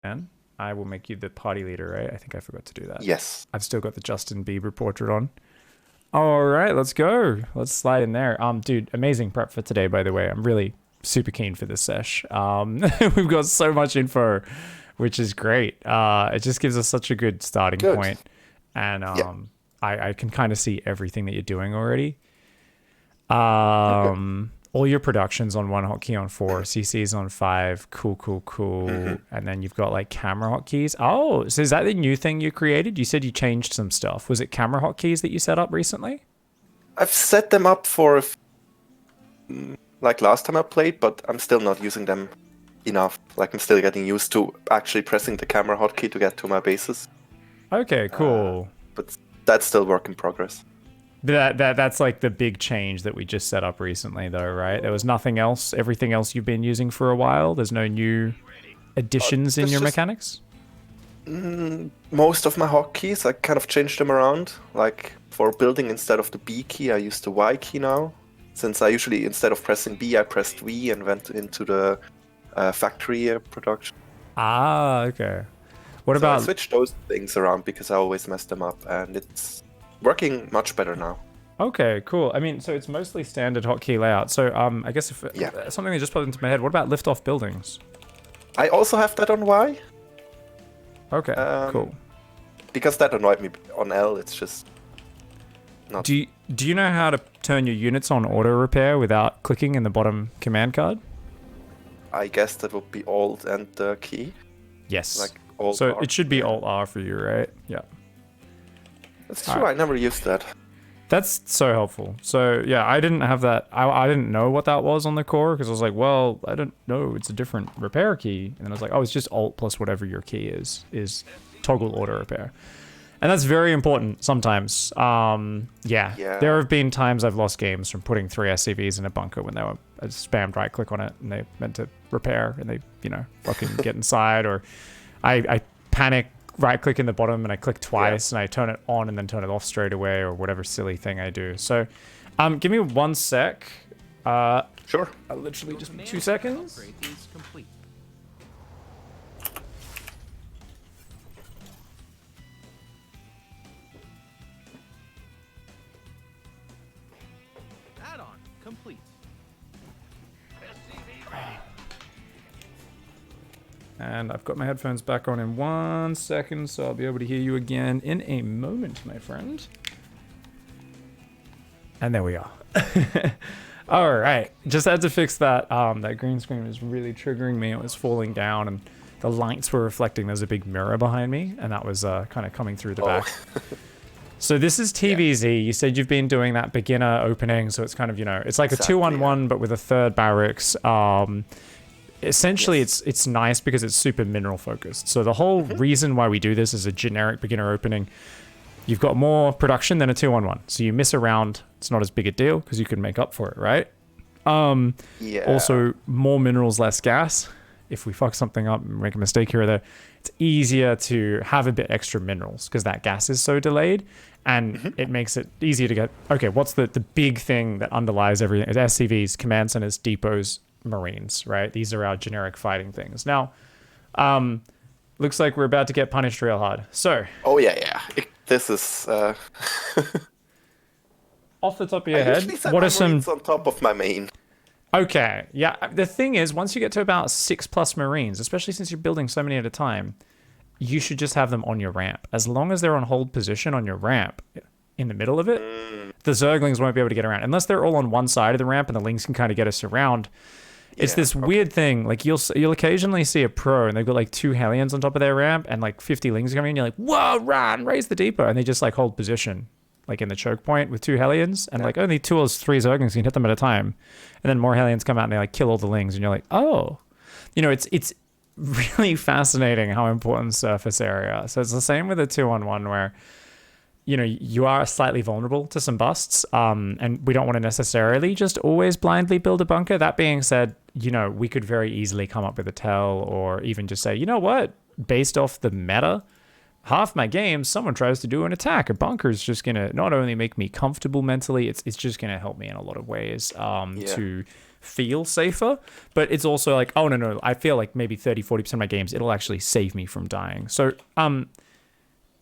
And I will make you the party leader, right? I think I forgot to do that. Yes. I've still got the Justin Bieber portrait on. All right, let's go. Let's slide in there. Dude, amazing prep for today, by the way. I'm really super keen for this sesh. We've got so much info, which is great. It just gives us such a good starting Good. point. And Yeah. I can kind of see everything that you're doing already. Okay. All your productions on one hotkey on 4, CC's on 5. Cool, cool, cool. And then you've got like camera hotkeys. Oh, so is that the new thing you created? You said you changed some stuff. Was it camera hotkeys that you set up recently? I've set them up for like last time I played, but I'm still not using them enough. Like I'm still getting used to actually pressing the camera hotkey to get to my bases. Okay, cool. But that's still work in progress. That's like the big change that we just set up recently, though, right? There was nothing else. Everything else you've been using for a while. There's no new additions in There's your just mechanics. most of my hotkeys, I kind of changed them around. Like for building, instead of the B key, I use the Y key now. Since I usually, instead of pressing B, I pressed V and went into the factory production. Ah, okay. What So I about switched those things around because I always messed them up, and it's working much better now. Okay, cool. I mean, so it's mostly standard hotkey layout. So, I guess if Yeah. something that just popped into my head. What about lift off buildings? I also have that on Y, Okay, Um, cool. because that annoyed me on L. It's just not. Do you know how to turn your units on auto repair without clicking in the bottom command card? I guess that would be Alt and the key, Yes. like Alt. So R. it should be Yeah. Alt R for you, right? Yeah. That's All true. right. I never used that. That's so helpful. So yeah, I didn't have that. I didn't know what that was on the core because I was like, well, I don't know. It's a different repair key, and then I was like, oh, it's just Alt plus whatever your key is toggle auto repair, and that's very important sometimes. Yeah, Yeah. there have been times I've lost games from putting 3 SCVs in a bunker when they were I spammed right click on it and they meant to repair and they fucking get inside, or I panic right click in the bottom and I click twice and I turn it on and then turn it off straight away, or whatever silly thing I do. So give me 1 sec. Sure. Literally just 2 seconds. Upgrade is complete. Add-on complete. And I've got my headphones back on in 1 second, so I'll be able to hear you again in a moment, my friend. And there we are. All right, just had to fix that. That green screen was really triggering me. It was falling down, and the lights were reflecting. There's a big mirror behind me, and that was kind of coming through the back. So this is TVZ. You said you've been doing that beginner opening, so it's kind of it's like Exactly, a 2-on-1, but with a third barracks. Essentially, Yes. it's nice because it's super mineral focused. So the whole reason why we do this is a generic beginner opening. You've got more production than a 2-on-1, so you miss a round. It's not as big a deal because you can make up for it, right? Yeah. Also, more minerals, less gas. If we fuck something up and make a mistake here or there, it's easier to have a bit extra minerals because that gas is so delayed, and it makes it easier to get. Okay, what's the big thing that underlies everything? Is SCVs, command centers, depots, marines, right? These are our generic fighting things. Now, looks like we're about to get punished real hard. So, Oh yeah. This is. off the top of your I head, usually set what my are some? Marines on top of my main. Okay, yeah. The thing is, once you get to about 6+ marines, especially since you're building so many at a time, you should just have them on your ramp. As long as they're on hold position on your ramp, in the middle of it, the Zerglings won't be able to get around unless they're all on one side of the ramp and the Lings can kind of get us around. It's Yeah, this weird thing. Like you'll occasionally see a pro and they've got like 2 Hellions on top of their ramp and like 50 Lings coming in. You're like, whoa, run, raise the depot, and they just like hold position, like in the choke point with 2 Hellions, and like only 2 or 3 Zerglings can hit them at a time, and then more Hellions come out and they like kill all the Lings, and you're like, oh, it's really fascinating how important surface area. So it's the same with a 2-on-1 where you are slightly vulnerable to some busts, and we don't want to necessarily just always blindly build a bunker. That being said, we could very easily come up with a tell, or even just say, you know what, based off the meta, half my games, someone tries to do an attack. A bunker is just going to not only make me comfortable mentally, it's just going to help me in a lot of ways to feel safer, but it's also like, oh no, I feel like maybe 30-40% of my games it'll actually save me from dying. So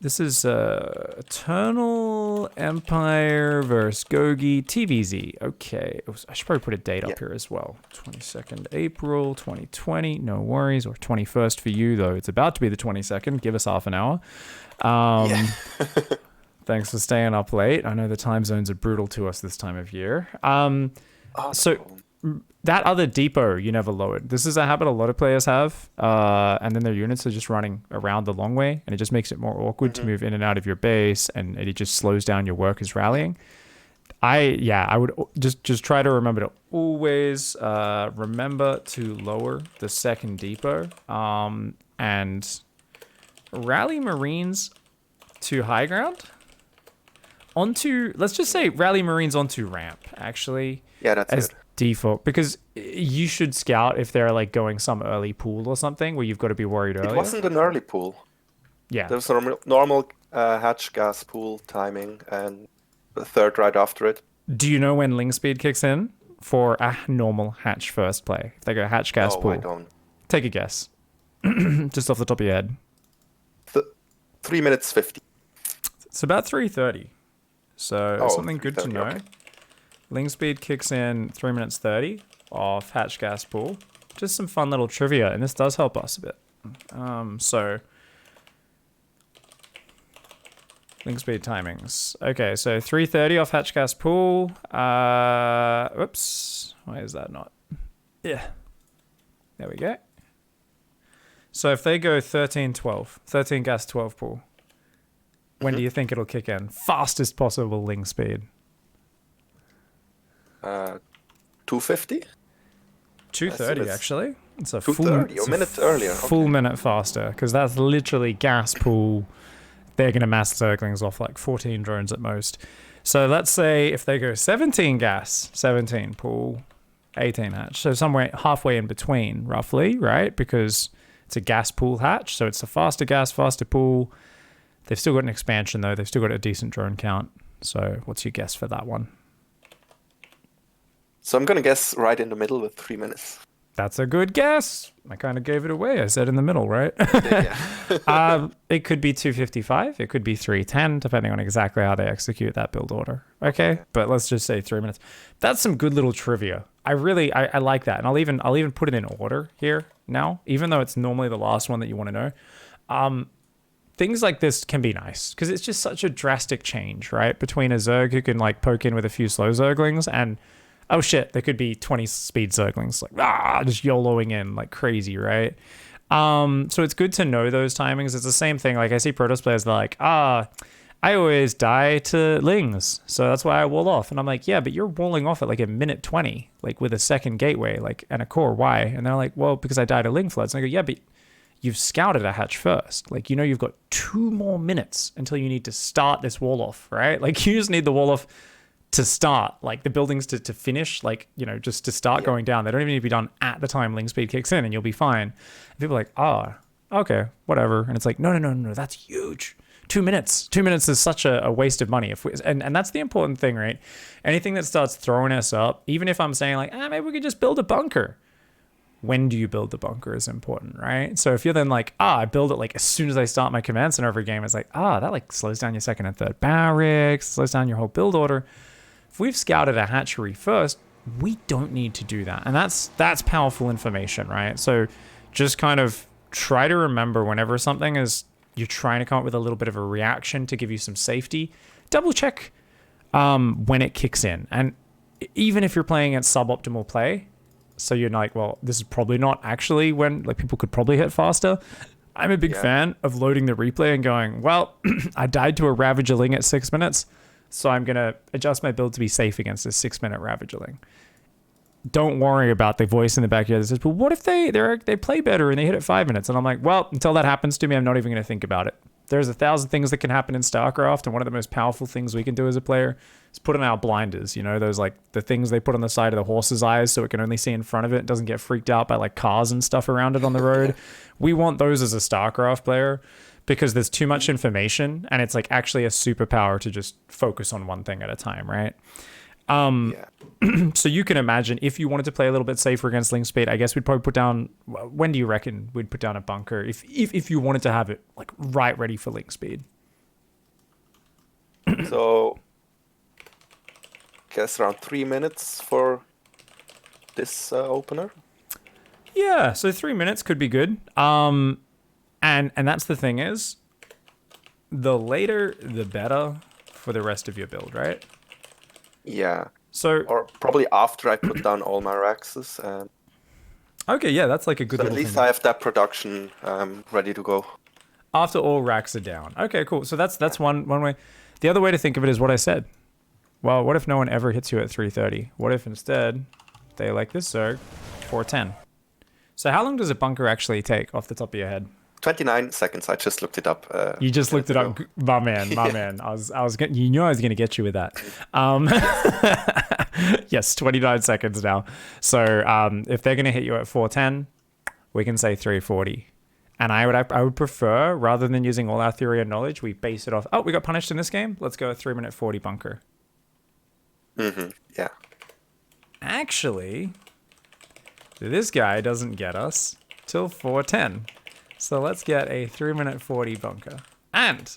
this is Eternal Empire versus Gogi TVZ. Okay, I should probably put a date up here as well. 22nd April 2020. No worries. Or 21st for you, though. It's about to be the 22nd. Give us half an hour. Thanks for staying up late. I know the time zones are brutal to us this time of year. So that other depot you never lowered. This is a habit a lot of players have, and then their units are just running around the long way, and it just makes it more awkward to move in and out of your base, and it just slows down your workers rallying. I would just try to remember to always remember to lower the second depot, and rally Marines to high ground. Let's just say rally Marines onto ramp, actually. Yeah, that's as good. Default, because you should scout if they're like going some early pool or something where you've got to be worried earlier. It wasn't an early pool. Yeah. There was a normal hatch gas pool timing and the third right after it. Do you know when ling speed kicks in for a normal hatch first play? If they go hatch gas pool. I don't. Take a guess. Just off the top of your head. 3 minutes 50. It's about 3:30. So something good to know. Okay. Ling speed kicks in 3 minutes 30 off hatch gas pool. Just some fun little trivia, and this does help us a bit. So ling speed timings. Okay, so 3:30 off hatch gas pool. Whoops. Why is that not? Yeah. There we go. So if they go 13 gas 12 pool, when do you think it'll kick in? Fastest possible ling speed. 250? 2:30 actually. It's a 2:30, a minute earlier. Full minute faster, because that's literally gas pool. They're going to mass circlings off like 14 drones at most. So let's say if they go 17 gas, 17 pool, 18 hatch. So somewhere halfway in between, roughly, right? Because it's a gas pool hatch, so it's a faster gas, faster pool. They've still got an expansion, though. They've still got a decent drone count. So what's your guess for that one? So I'm going to guess right in the middle with 3 minutes. That's a good guess. I kind of gave it away. I said in the middle, right? Yeah. It could be 255. It could be 310, depending on exactly how they execute that build order. Okay, but let's just say 3 minutes. That's some good little trivia. I like that, and I'll even put it in order here now, even though it's normally the last one that you want to know. Things like this can be nice because it's just such a drastic change, right? Between a Zerg who can like poke in with a few slow Zerglings and, oh shit, there could be 20 speed Zerglings like just YOLOing in like crazy, right? So it's good to know those timings. It's the same thing. Like I see Protoss players, they're like, I always die to Lings, so that's why I wall off. And I'm like, yeah, but you're walling off at like a minute 20, like with a second gateway, like and a core. Why? And they're like, well, because I died to Ling floods. And I go, yeah, but you've scouted a hatch first. Like, you've got 2 more minutes until you need to start this wall off, right? Like, you just need the wall off to start, like the buildings to finish, like, just to start going down. They don't even need to be done at the time ling speed kicks in and you'll be fine. And people are like, okay, whatever. And it's like, no, that's huge. 2 minutes. 2 minutes is such a waste of money. And that's the important thing, right? Anything that starts throwing us up, even if I'm saying like, maybe we could just build a bunker. When do you build the bunker is important, right? So if you're then like, I build it like as soon as I start my command center every game, it's like, that like slows down your second and third barracks, slows down your whole build order. If we've scouted a hatchery first, we don't need to do that. And that's powerful information, right? So just kind of try to remember whenever something is, you're trying to come up with a little bit of a reaction to give you some safety, double check when it kicks in. And even if you're playing at suboptimal play, so you're like, well, this is probably not actually when, like, people could probably hit faster. I'm a big fan of loading the replay and going, well, I died to a Ravagerling at 6 minutes, so I'm going to adjust my build to be safe against a 6 minute Ravagerling. Don't worry about the voice in the back of your head that says, but what if they play better and they hit at 5 minutes? And I'm like, well, until that happens to me, I'm not even going to think about it. There's 1,000 things that can happen in StarCraft, and one of the most powerful things we can do as a player is put on our blinders. Those like the things they put on the side of the horse's eyes so it can only see in front of it. It doesn't get freaked out by like cars and stuff around it on the road. We want those as a StarCraft player because there's too much information, and it's like actually a superpower to just focus on one thing at a time, right? Yeah. So you can imagine if you wanted to play a little bit safer against link speed, I guess we'd probably put down. When do you reckon we'd put down a bunker if you wanted to have it like right ready for link speed? So, guess around 3 minutes for this opener. Yeah, so 3 minutes could be good. And that's the thing is, the later the better for the rest of your build, right? Yeah. So Or probably after I put down all my Raxes. okay, yeah, that's like a good So at little least thing. I have that production ready to go. After all racks are down. Okay, cool. So that's one way. The other way to think of it is what I said. Well, what if no one ever hits you at 3:30? What if instead they like this Zerg 4:10? So how long does a bunker actually take off the top of your head? 29 seconds. I just looked it up. You just looked it up, my man. I was getting, you knew I was going to get you with that. Yes, 29 seconds now. So if they're going to hit you at 4:10, we can say 3:40. And I would prefer, rather than using all our theory and knowledge, we base it off. Oh, we got punished in this game. Let's go a 3-minute 40 bunker. Yeah. Actually, this guy doesn't get us till 4:10. So let's get a 3-minute 40 bunker. And,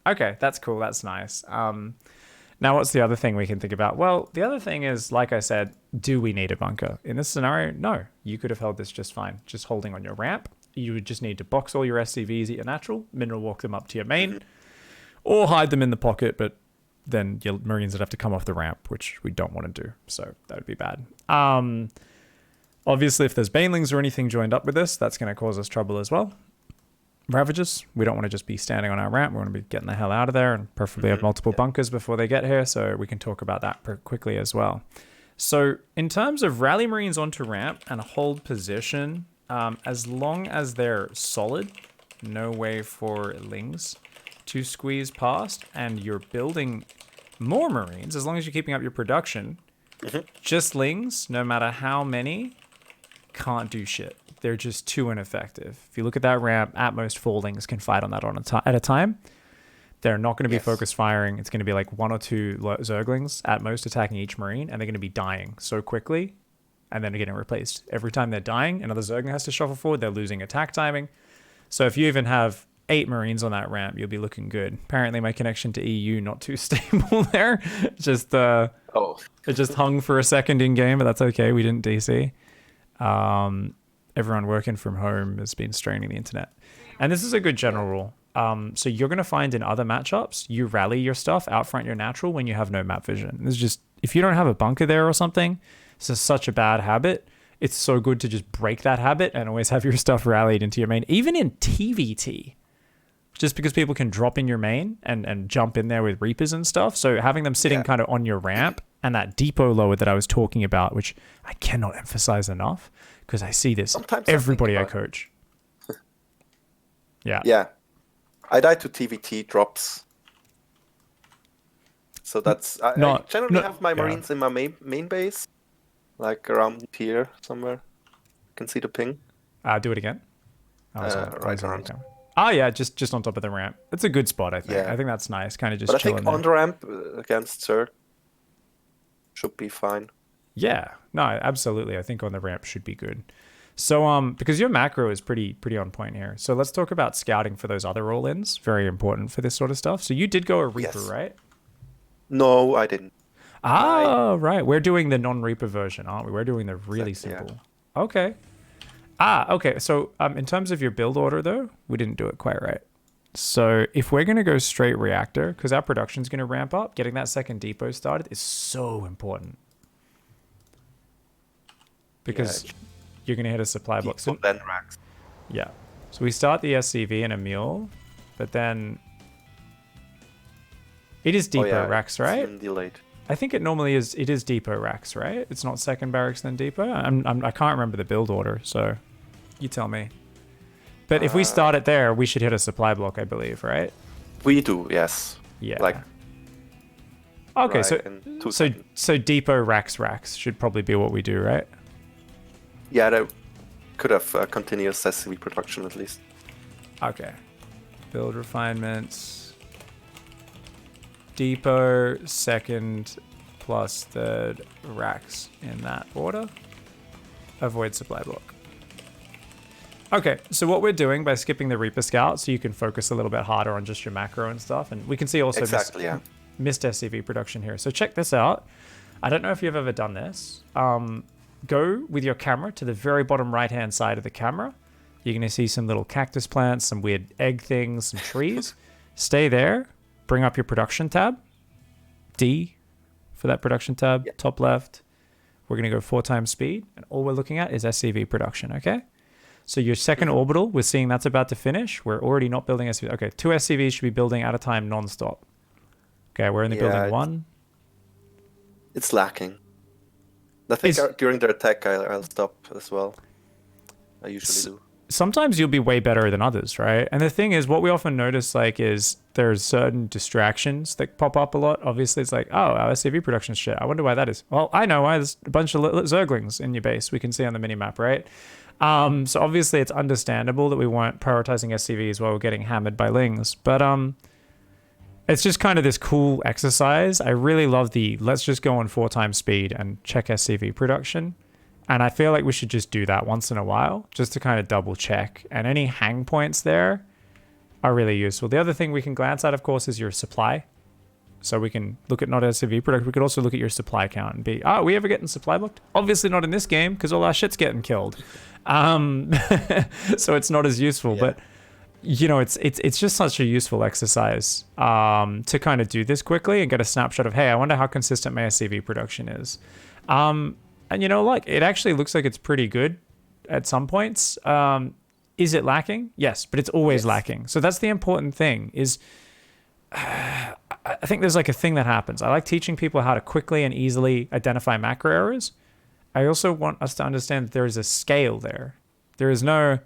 okay, that's cool. That's nice. Now, what's the other thing we can think about? Well, the other thing is, like I said, do we need a bunker? In this scenario, no. You could have held this just fine. Just holding on your ramp. You would just need to box all your SCVs at your natural, mineral walk them up to your main, or hide them in the pocket, but then your Marines would have to come off the ramp, which we don't want to do. So that would be bad. Obviously, if there's banelings or anything joined up with this, that's going to cause us trouble as well. Ravages, we don't want to just be standing on our ramp. We want to be getting the hell out of there and preferably have multiple bunkers before they get here. So we can talk about that quickly as well. So in terms of rally Marines onto ramp and hold position, as long as they're solid, no way for lings to squeeze past, and you're building more Marines, as long as you're keeping up your production, just lings, no matter how many, can't do shit. They're just too ineffective. If you look at that ramp, at most 4 lings can fight on that at a time. They're not going to be focused firing. It's going to be like 1 or 2 Zerglings at most attacking each Marine, and they're going to be dying so quickly, and then getting replaced. Every time they're dying, another Zergling has to shuffle forward. They're losing attack timing. So if you even have 8 Marines on that ramp, you'll be looking good. Apparently my connection to EU not too stable there. Just it just hung for a second in game, but that's okay. We didn't DC. Everyone working from home has been straining the internet. And this is a good general rule. So you're going to find in other matchups, you rally your stuff out front your natural when you have no map vision. This is just, if you don't have a bunker there or something, this is such a bad habit. It's so good to just break that habit and always have your stuff rallied into your main. Even in TVT, just because people can drop in your main and jump in there with Reapers and stuff. So having them sitting kind of on your ramp and that depot lower that I was talking about, which I cannot emphasize enough because I see this Sometimes everybody I coach. Yeah. I die to TVT drops. So that's... I generally have my Marines in my main base. Like around here somewhere. You can see the ping. Do it again. Right around. Oh yeah, just on top of the ramp. It's a good spot, I think. Yeah. I think that's nice. Kind of just But I chilling think on the ramp against Zerg should be fine. Yeah, no, absolutely. I think on the ramp should be good. So, because your macro is pretty on point here. So let's talk about scouting for those other all-ins. Very important for this sort of stuff. So you did go a Reaper, right? No, I didn't. Right. We're doing the non-Reaper version, aren't we? We're doing the really simple. Yeah. Okay. Okay. So, in terms of your build order, though, we didn't do it quite right. So if we're going to go straight reactor, because our production's going to ramp up, getting that second depot started is so important. Because you're going to hit a supply block. So, then racks. Yeah. So we start the SCV and a mule, but then it is depot racks, right? Delayed. I think it normally is. It is depot racks, right? It's not second barracks then depot. I can't remember the build order, so you tell me. But if we start it there, we should hit a supply block, I believe, right? We do, yes. Yeah. Like. Okay, right so depot racks should probably be what we do, right? Yeah, they could have continuous SCV production at least. Okay. Build refinements. Depot, second plus third racks in that order. Avoid supply block. Okay, so what we're doing by skipping the Reaper Scout, so you can focus a little bit harder on just your macro and stuff, and we can see also Exactly, yeah. missed SCV production here. So check this out. I don't know if you've ever done this. Go with your camera to the very bottom right-hand side of the camera. You're going to see some little cactus plants, some weird egg things, some trees. Stay there. Bring up your production tab. D for that production tab, Yep. top left. We're going to go 4 times speed, and all we're looking at is SCV production, okay? So your second orbital, we're seeing that's about to finish. We're already not building SCV. Okay, 2 SCVs should be building at a time non-stop. Okay, we're only building 1. It's lacking. I think during the attack, I'll stop as well. I usually do. Sometimes you'll be way better than others, right? And the thing is, what we often notice, like, is there's certain distractions that pop up a lot. Obviously, it's like, oh, our SCV production shit. I wonder why that is. Well, I know why. There's a bunch of Zerglings in your base. We can see on the minimap, right? So obviously, it's understandable that we weren't prioritizing SCVs while we're getting hammered by Lings. But it's just kind of this cool exercise. I really love the let's just go on 4 times speed and check SCV production. And I feel like we should just do that once in a while, just to kind of double check. And any hang points there are really useful. The other thing we can glance at, of course, is your supply. So we can look at not SCV product. We could also look at your supply count and be, are we ever getting supply blocked? Obviously not in this game because all our shit's getting killed. So it's not as useful. Yeah. But, you know, it's just such a useful exercise to kind of do this quickly and get a snapshot of, hey, I wonder how consistent my SCV production is. And, you know, like, it actually looks like it's pretty good at some points. Is it lacking? Yes, but it's always lacking. So that's the important thing is I think there's like a thing that happens. I like teaching people how to quickly and easily identify macro errors. I also want us to understand that there is a scale there. There is no,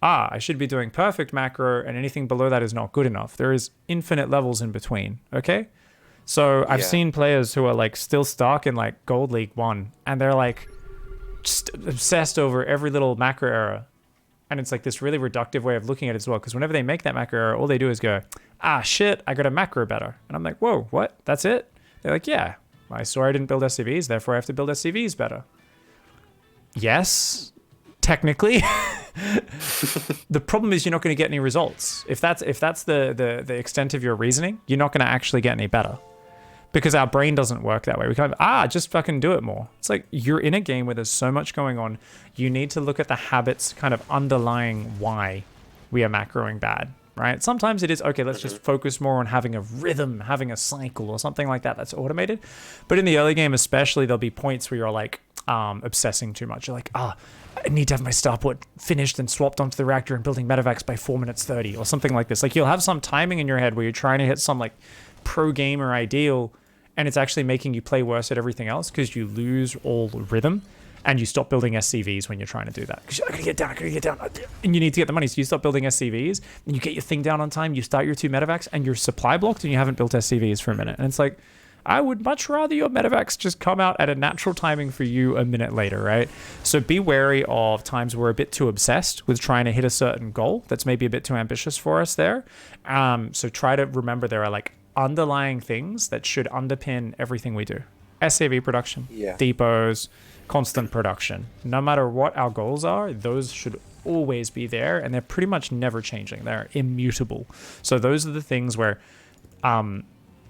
I should be doing perfect macro and anything below that is not good enough. There is infinite levels in between, okay? So I've seen players who are like still stuck in like Gold League 1 and they're like just obsessed over every little macro error. And it's like this really reductive way of looking at it as well. Because whenever they make that macro error, all they do is go, shit, I got a macro better. And I'm like, whoa, what? That's it? They're like, yeah, I saw I didn't build SCVs, therefore I have to build SCVs better. Yes, technically. The problem is you're not going to get any results. If that's the extent of your reasoning, you're not going to actually get any better. Because our brain doesn't work that way. We kind of, just fucking do it more. It's like you're in a game where there's so much going on. You need to look at the habits kind of underlying why we are macroing bad, right? Sometimes it is, okay, let's just focus more on having a rhythm, having a cycle or something like that that's automated. But in the early game especially, there'll be points where you're like obsessing too much. You're like, I need to have my starport finished and swapped onto the reactor and building medevacs by 4 minutes 30 or something like this. Like you'll have some timing in your head where you're trying to hit some like pro gamer ideal, and it's actually making you play worse at everything else because you lose all rhythm and you stop building SCVs when you're trying to do that. Because I gotta get down. And you need to get the money. So you stop building SCVs and you get your thing down on time. You start your 2 medevacs and you're supply blocked and you haven't built SCVs for a minute. And it's like, I would much rather your medevacs just come out at a natural timing for you a minute later, right? So be wary of times we're a bit too obsessed with trying to hit a certain goal that's maybe a bit too ambitious for us there. So try to remember there are like underlying things that should underpin everything we do. SCV production, depots, constant production. No matter what our goals are, those should always be there, and they're pretty much never changing. They're immutable. So those are the things where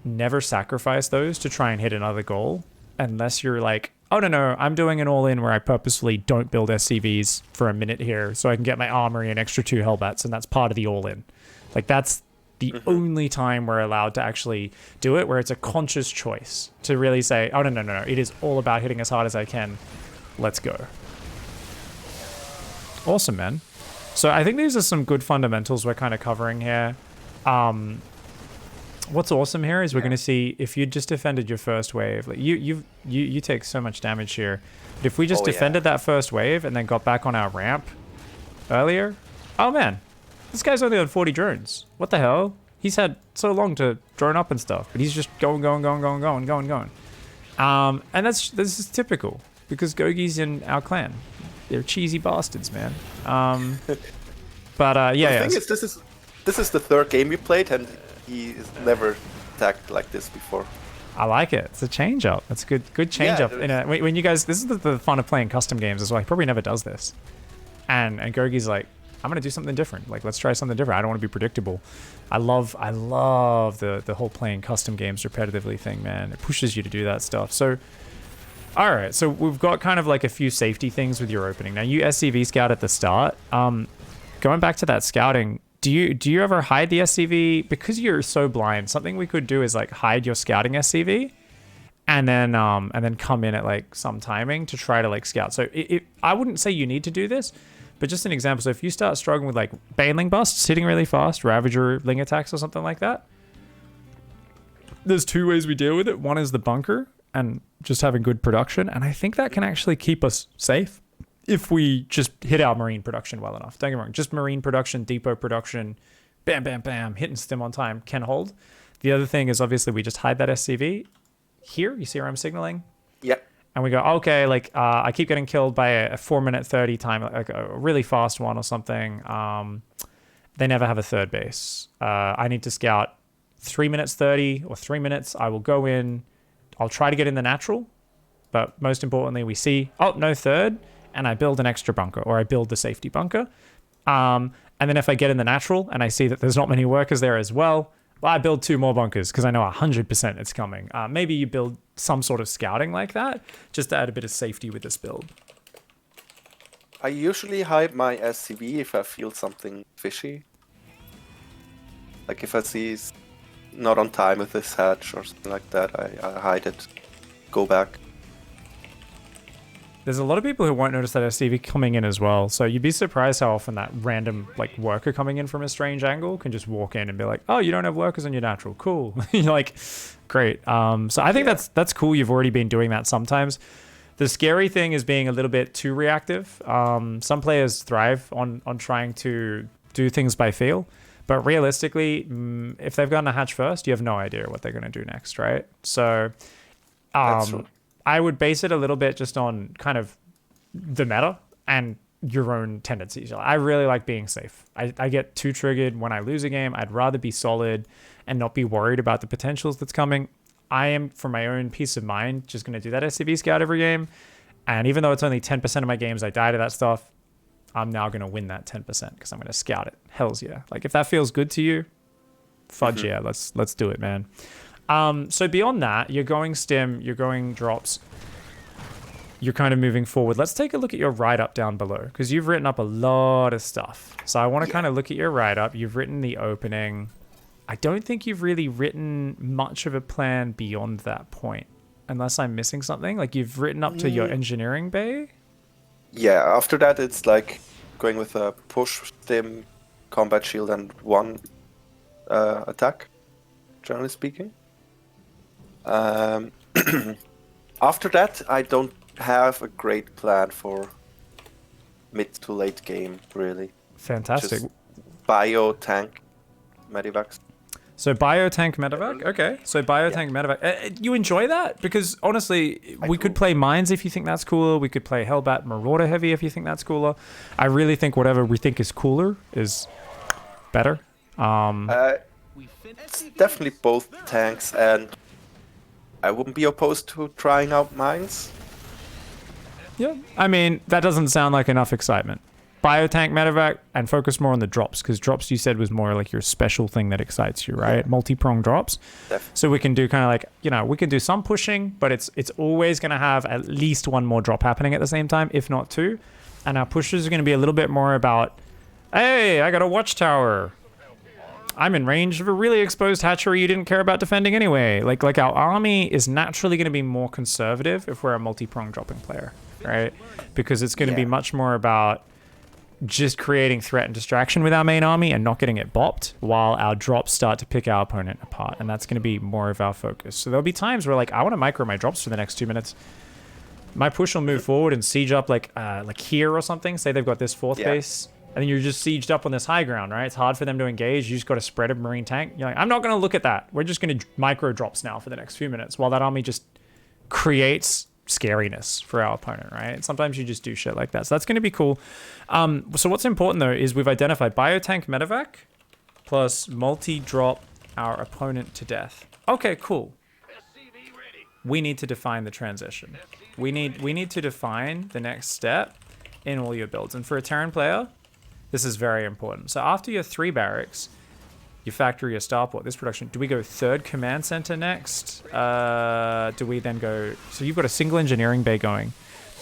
never sacrifice those to try and hit another goal unless you're like, oh no, I'm doing an all-in where I purposefully don't build SCVs for a minute here so I can get my armory and extra 2 Hellbats, and that's part of the all-in. Like that's the only time we're allowed to actually do it, where it's a conscious choice to really say, oh, no. It is all about hitting as hard as I can. Let's go. Awesome, man. So I think these are some good fundamentals we're kind of covering here. What's awesome here is we're going to see if you just defended your first wave. Like you take so much damage here. But if we just defended that first wave and then got back on our ramp earlier, oh man. This guy's only on 40 drones. What the hell? He's had so long to drone up and stuff, but he's just going. And this is typical because Gogi's in our clan. They're cheesy bastards, man. But the thing is, this is the 3rd game we played, and he is never attacked like this before. I like it. It's a change up. It's a good change Yeah, up. When you guys, this is the fun of playing custom games as well. He probably never does this. And Gogi's like, I'm gonna do something different. Like, let's try something different. I don't want to be predictable. I love the whole playing custom games repetitively thing, man. It pushes you to do that stuff. So, all right. So we've got kind of like a few safety things with your opening. Now you SCV scout at the start. Going back to that scouting. Do you ever hide the SCV because you're so blind? Something we could do is like hide your scouting SCV, and then come in at like some timing to try to like scout. So I wouldn't say you need to do this, but just an example. So if you start struggling with like Baneling busts hitting really fast, Ravager Ling attacks or something like that, there's two ways we deal with it. One is the bunker and just having good production, and I think that can actually keep us safe if we just hit our marine production well enough. Don't get me wrong, just marine production, depot production, bam, bam, bam, hitting stim on time can hold. The other thing is obviously we just hide that SCV here. You see where I'm signaling? Yeah. And we go, okay, like I keep getting killed by a 4-minute 30 time, like a really fast one or something. They never have a third base. I need to scout 3 minutes 30 or 3 minutes. I will go in. I'll try to get in the natural. But most importantly, we see, oh, no third. And I build an extra bunker, or I build the safety bunker. And then if I get in the natural and I see that there's not many workers there as well, I build 2 more bunkers because I know 100% it's coming. Maybe you build some sort of scouting like that, just to add a bit of safety with this build. I usually hide my SCV if I feel something fishy. Like if I see he's not on time with this hatch or something like that, I hide it, go back. There's a lot of people who won't notice that SCV coming in as well. So you'd be surprised how often that random like worker coming in from a strange angle can just walk in and be like, oh, you don't have workers on your natural. Cool. You're like, great. So I think that's cool. You've already been doing that sometimes. The scary thing is being a little bit too reactive. Some players thrive on trying to do things by feel. But realistically, if they've gotten a hatch first, you have no idea what they're going to do next, right? So That's true. I would base it a little bit just on kind of the meta and your own tendencies. I really like being safe. I get too triggered when I lose a game. I'd rather be solid and not be worried about the potentials that's coming. I am, for my own peace of mind, just going to do that SCV scout every game. And even though it's only 10% of my games I die to that stuff, I'm now going to win that 10% because I'm going to scout it. Hells yeah. Like if that feels good to you, fudge yeah, let's do it, man. So beyond that, you're going stim, you're going drops, you're kind of moving forward. Let's take a look at your write-up down below because you've written up a lot of stuff. So I want to kind of look at your write-up. You've written the opening. I don't think you've really written much of a plan beyond that point, unless I'm missing something. Like you've written up to your engineering bay. Yeah, after that it's like going with a push, stim, combat shield, and 1 attack, generally speaking. After that, I don't have a great plan for mid to late game, really. Fantastic. Just bio, tank, medivacs. So biotank medevac, okay. So biotank medevac. You enjoy that? Because honestly, we could play mines if you think that's cooler. We could play Hellbat Marauder heavy if you think that's cooler. I really think whatever we think is cooler is better. It's definitely both tanks, and I wouldn't be opposed to trying out mines. Yeah. I mean, that doesn't sound like enough excitement. Biotank medevac and focus more on the drops, because drops you said was more like your special thing that excites you, right? Multi-prong drops. Definitely. So we can do kind of like, we can do some pushing, but it's always going to have at least 1 more drop happening at the same time, if not 2. And our pushes are going to be a little bit more about, hey, I got a watchtower. I'm in range of a really exposed hatchery you didn't care about defending anyway. Like our army is naturally going to be more conservative if we're a multi-prong dropping player, right? Because it's going to be much more about just creating threat and distraction with our main army and not getting it bopped while our drops start to pick our opponent apart. And that's going to be more of our focus. So there'll be times where like I want to micro my drops for the next 2 minutes. My push will move forward and siege up like here or something. Say they've got this 4th base. And then you're just sieged up on this high ground, right? It's hard for them to engage. You just got to spread a marine tank. You're like, I'm not going to look at that. We're just going to micro drops now for the next few minutes while that army just creates scariness for our opponent, right? Sometimes you just do shit like that. So that's going to be cool. So what's important, though, is we've identified biotank medevac plus multi-drop our opponent to death. Okay, cool. we need to define the transition. We need to define the next step in all your builds. And for a Terran player, this is very important. So after your 3 barracks, your factory, your starport, this production, do we go 3rd command center next? Do we then go... So you've got a single engineering bay going.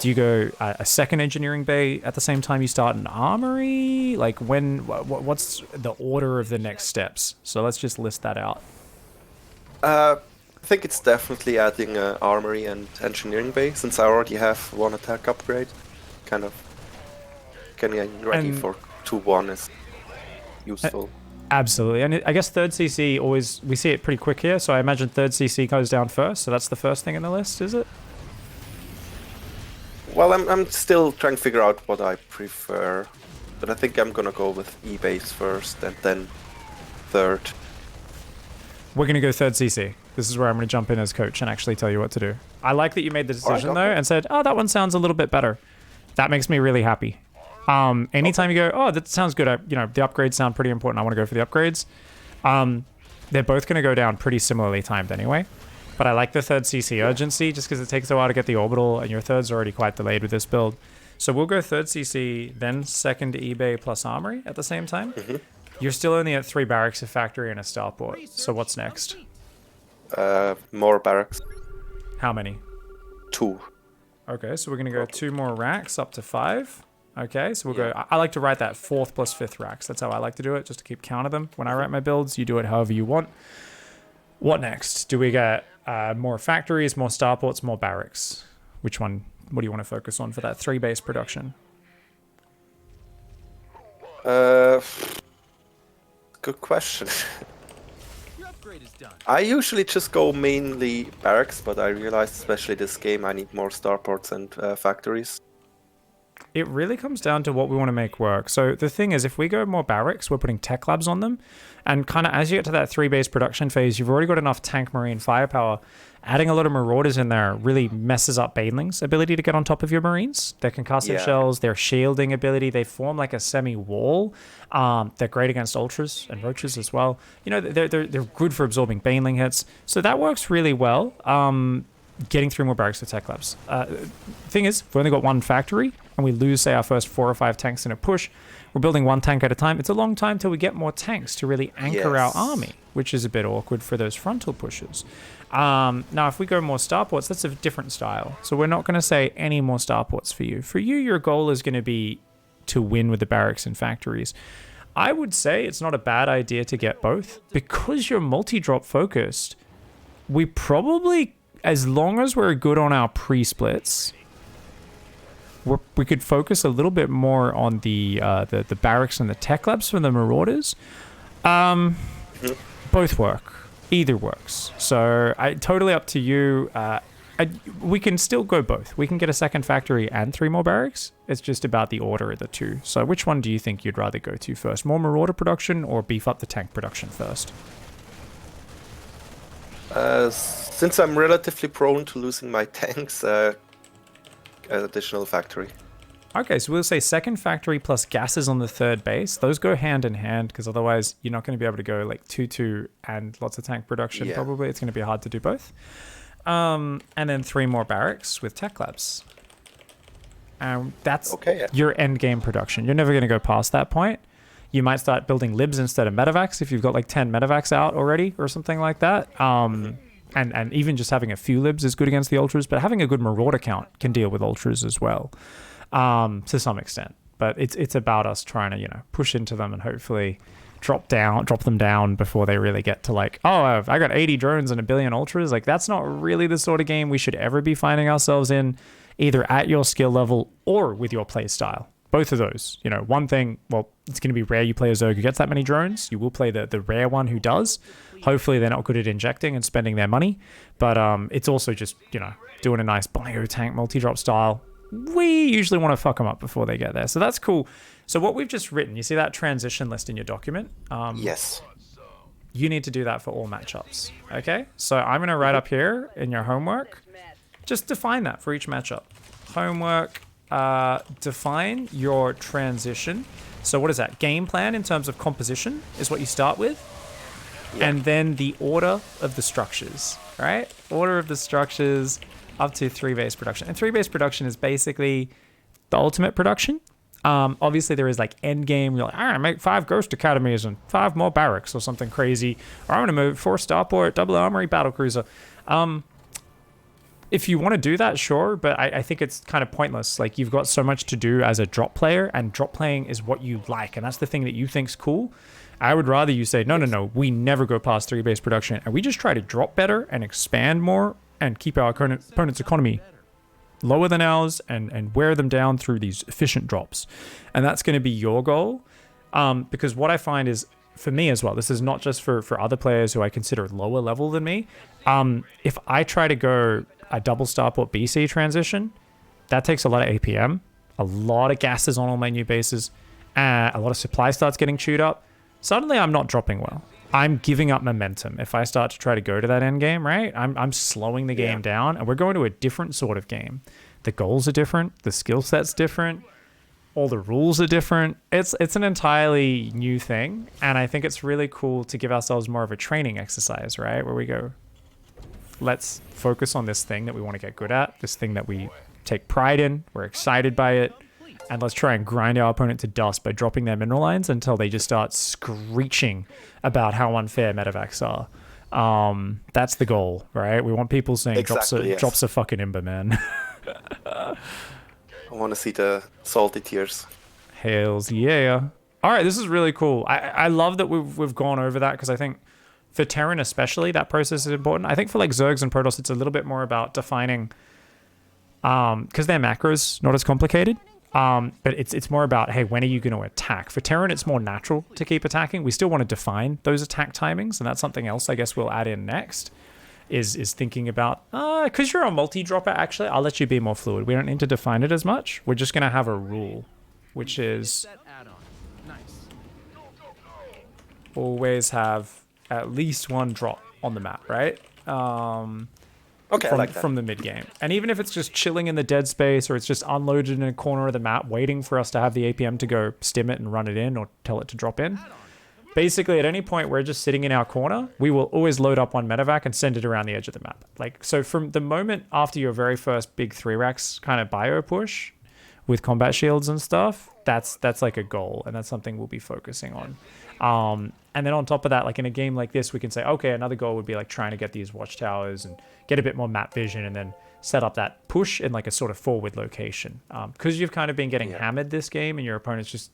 Do you go a 2nd engineering bay at the same time you start an armory? Like what's the order of the next steps? So let's just list that out. I think it's definitely adding armory and engineering bay, since I already have 1 attack upgrade. Kind of getting ready for 2-1 is useful. Absolutely. And I guess 3rd CC always, we see it pretty quick here, so I imagine 3rd CC goes down first, so that's the first thing in the list, is it? Well, I'm still trying to figure out what I prefer, but I think I'm gonna go with E-base first and then 3rd. We're going to go 3rd CC. This is where I'm going to jump in as coach and actually tell you what to do. I like that you made the decision, though, and said, oh, that one sounds a little bit better. That makes me really happy. Anytime you go, oh, that sounds good. The upgrades sound pretty important. I want to go for the upgrades. They're both going to go down pretty similarly timed anyway. But I like the 3rd CC urgency just because it takes a while to get the orbital, and your 3rd's already quite delayed with this build. So we'll go 3rd CC, then 2nd eBay plus armory at the same time. Mm-hmm. You're still only at 3 barracks, a factory, and a starport. So what's next? More barracks. How many? 2. Okay, so we're going to go 2 more racks up to 5. Okay, so we'll go... I like to write that 4th plus 5th racks. That's how I like to do it, just to keep count of them. When I write my builds, you do it however you want. What next? Do we get more factories, more starports, more barracks? Which one? What do you want to focus on for that 3 base production? Good question. Your upgrade is done. I usually just go mainly barracks, but I realized, especially this game, I need more starports and factories. It really comes down to what we want to make work. So the thing is, if we go more barracks, we're putting tech labs on them. And kind of as you get to that 3 base production phase, you've already got enough tank marine firepower. Adding a lot of marauders in there really messes up Baneling's ability to get on top of your marines. Their concussive shells, their shielding ability, they form like a semi-wall. They're great against ultras and roaches as well. They're good for absorbing Baneling hits. So that works really well. Getting through more barracks with tech labs. Thing is, if we've only got 1 factory and we lose, say, our first 4 or 5 tanks in a push, we're building 1 tank at a time. It's a long time till we get more tanks to really anchor our army, which is a bit awkward for those frontal pushes. Now, if we go more starports, that's a different style. So we're not going to say any more starports for you. For you, your goal is going to be to win with the barracks and factories. I would say it's not a bad idea to get both. Because you're multi-drop focused, we probably... As long as we're good on our pre-splits, we could focus a little bit more on the barracks and the tech labs for the marauders. Both work. Either works. So totally up to you. We can still go both. We can get a 2nd factory and 3 more barracks. It's just about the order of the 2. So which one do you think you'd rather go to first? More marauder production or beef up the tank production first? Since I'm relatively prone to losing my tanks, additional factory. Okay, so we'll say 2nd factory plus gases on the 3rd base. Those go hand in hand, because otherwise you're not going to be able to go like 2-2 and lots of tank production. Probably it's going to be hard to do both. And then 3 more barracks with tech labs. That's your end game production. You're never going to go past that point. You might start building libs instead of medevacs if you've got like 10 medevacs out already or something like that. And even just having a few libs is good against the ultras, but having a good marauder count can deal with ultras as well, to some extent. But it's about us trying to, push into them and hopefully drop them down before they really get to like, oh, I got 80 drones and a billion ultras. Like, that's not really the sort of game we should ever be finding ourselves in, either at your skill level or with your play style. Both of those, one thing, well, it's going to be rare you play a Zerg who gets that many drones. You will play the rare one who does. Hopefully they're not good at injecting and spending their money. But it's also just, doing a nice bio tank multi-drop style. We usually want to fuck them up before they get there. So that's cool. So what we've just written, you see that transition list in your document? Yes. You need to do that for all matchups. Okay? So I'm going to write up here in your homework. Just define that for each matchup. Homework. Define your transition. So what is that? Game plan in terms of composition is what you start with. Yeah. and then the order of the structures, right? Order of the structures up to 3 base production. And 3 base production is basically the ultimate production. Obviously, there is like end game. You're like, I make 5 ghost academies and 5 more barracks or something crazy. Or I'm going to move 4 starport, double armory, battle cruiser. If you want to do that, sure, but I think it's kind of pointless. Like, you've got so much to do as a drop player, and drop playing is what you like, and that's the thing that you think's cool. I would rather you say, no, we never go past 3 base production, and we just try to drop better and expand more and keep our opponent's economy lower than ours and wear them down through these efficient drops. And that's going to be your goal. Because what I find is, for me as well, this is not just for other players who I consider lower level than me. If I try to go a double starport BC transition, that takes a lot of APM, a lot of gases on all my new bases, a lot of supply starts getting chewed up. Suddenly I'm not dropping well. I'm giving up momentum if I start to try to go to that end game, right? I'm slowing the game down, and we're going to a different sort of game. The goals are different, the skill set's different, all the rules are different. It's an entirely new thing, and I think it's really cool to give ourselves more of a training exercise, right? Where we go, let's focus on this thing that we want to get good at, this thing that we take pride in, we're excited by it, and let's try and grind our opponent to dust by dropping their mineral lines until they just start screeching about how unfair medevacs are. That's the goal, right? We want people saying Exactly, drops are fucking imber, man. I want to see the salty tears. Hails, yeah. All right, this is really cool. I love that we've gone over that, because I think for Terran especially, that process is important. I think for like Zergs and Protoss, it's a little bit more about defining, because their macros not as complicated. But it's more about, hey, when are you going to attack? For Terran, it's more natural to keep attacking. We still want to define those attack timings, and that's something else I guess we'll add in next, is thinking about, because you're a multi-dropper, actually, I'll let you be more fluid. We don't need to define it as much. We're just going to have a rule, which is That add-on. Nice. always have at least 1 drop on the map, right? Okay, I like that. From the mid game. And even if it's just chilling in the dead space, or it's just unloaded in a corner of the map waiting for us to have the APM to go stim it and run it in, or tell it to drop in, basically at any point we're just sitting in our corner, we will always load up 1 medevac and send it around the edge of the map. Like, so from the moment after your very first big 3 racks kind of bio push with combat shields and stuff, that's like a goal, and that's something we'll be focusing on. And then on top of that, like in a game like this, we can say, okay, another goal would be like trying to get these watchtowers and get a bit more map vision, and then set up that push in like a sort of forward location. Because you've kind of been getting hammered this game, and your opponent's just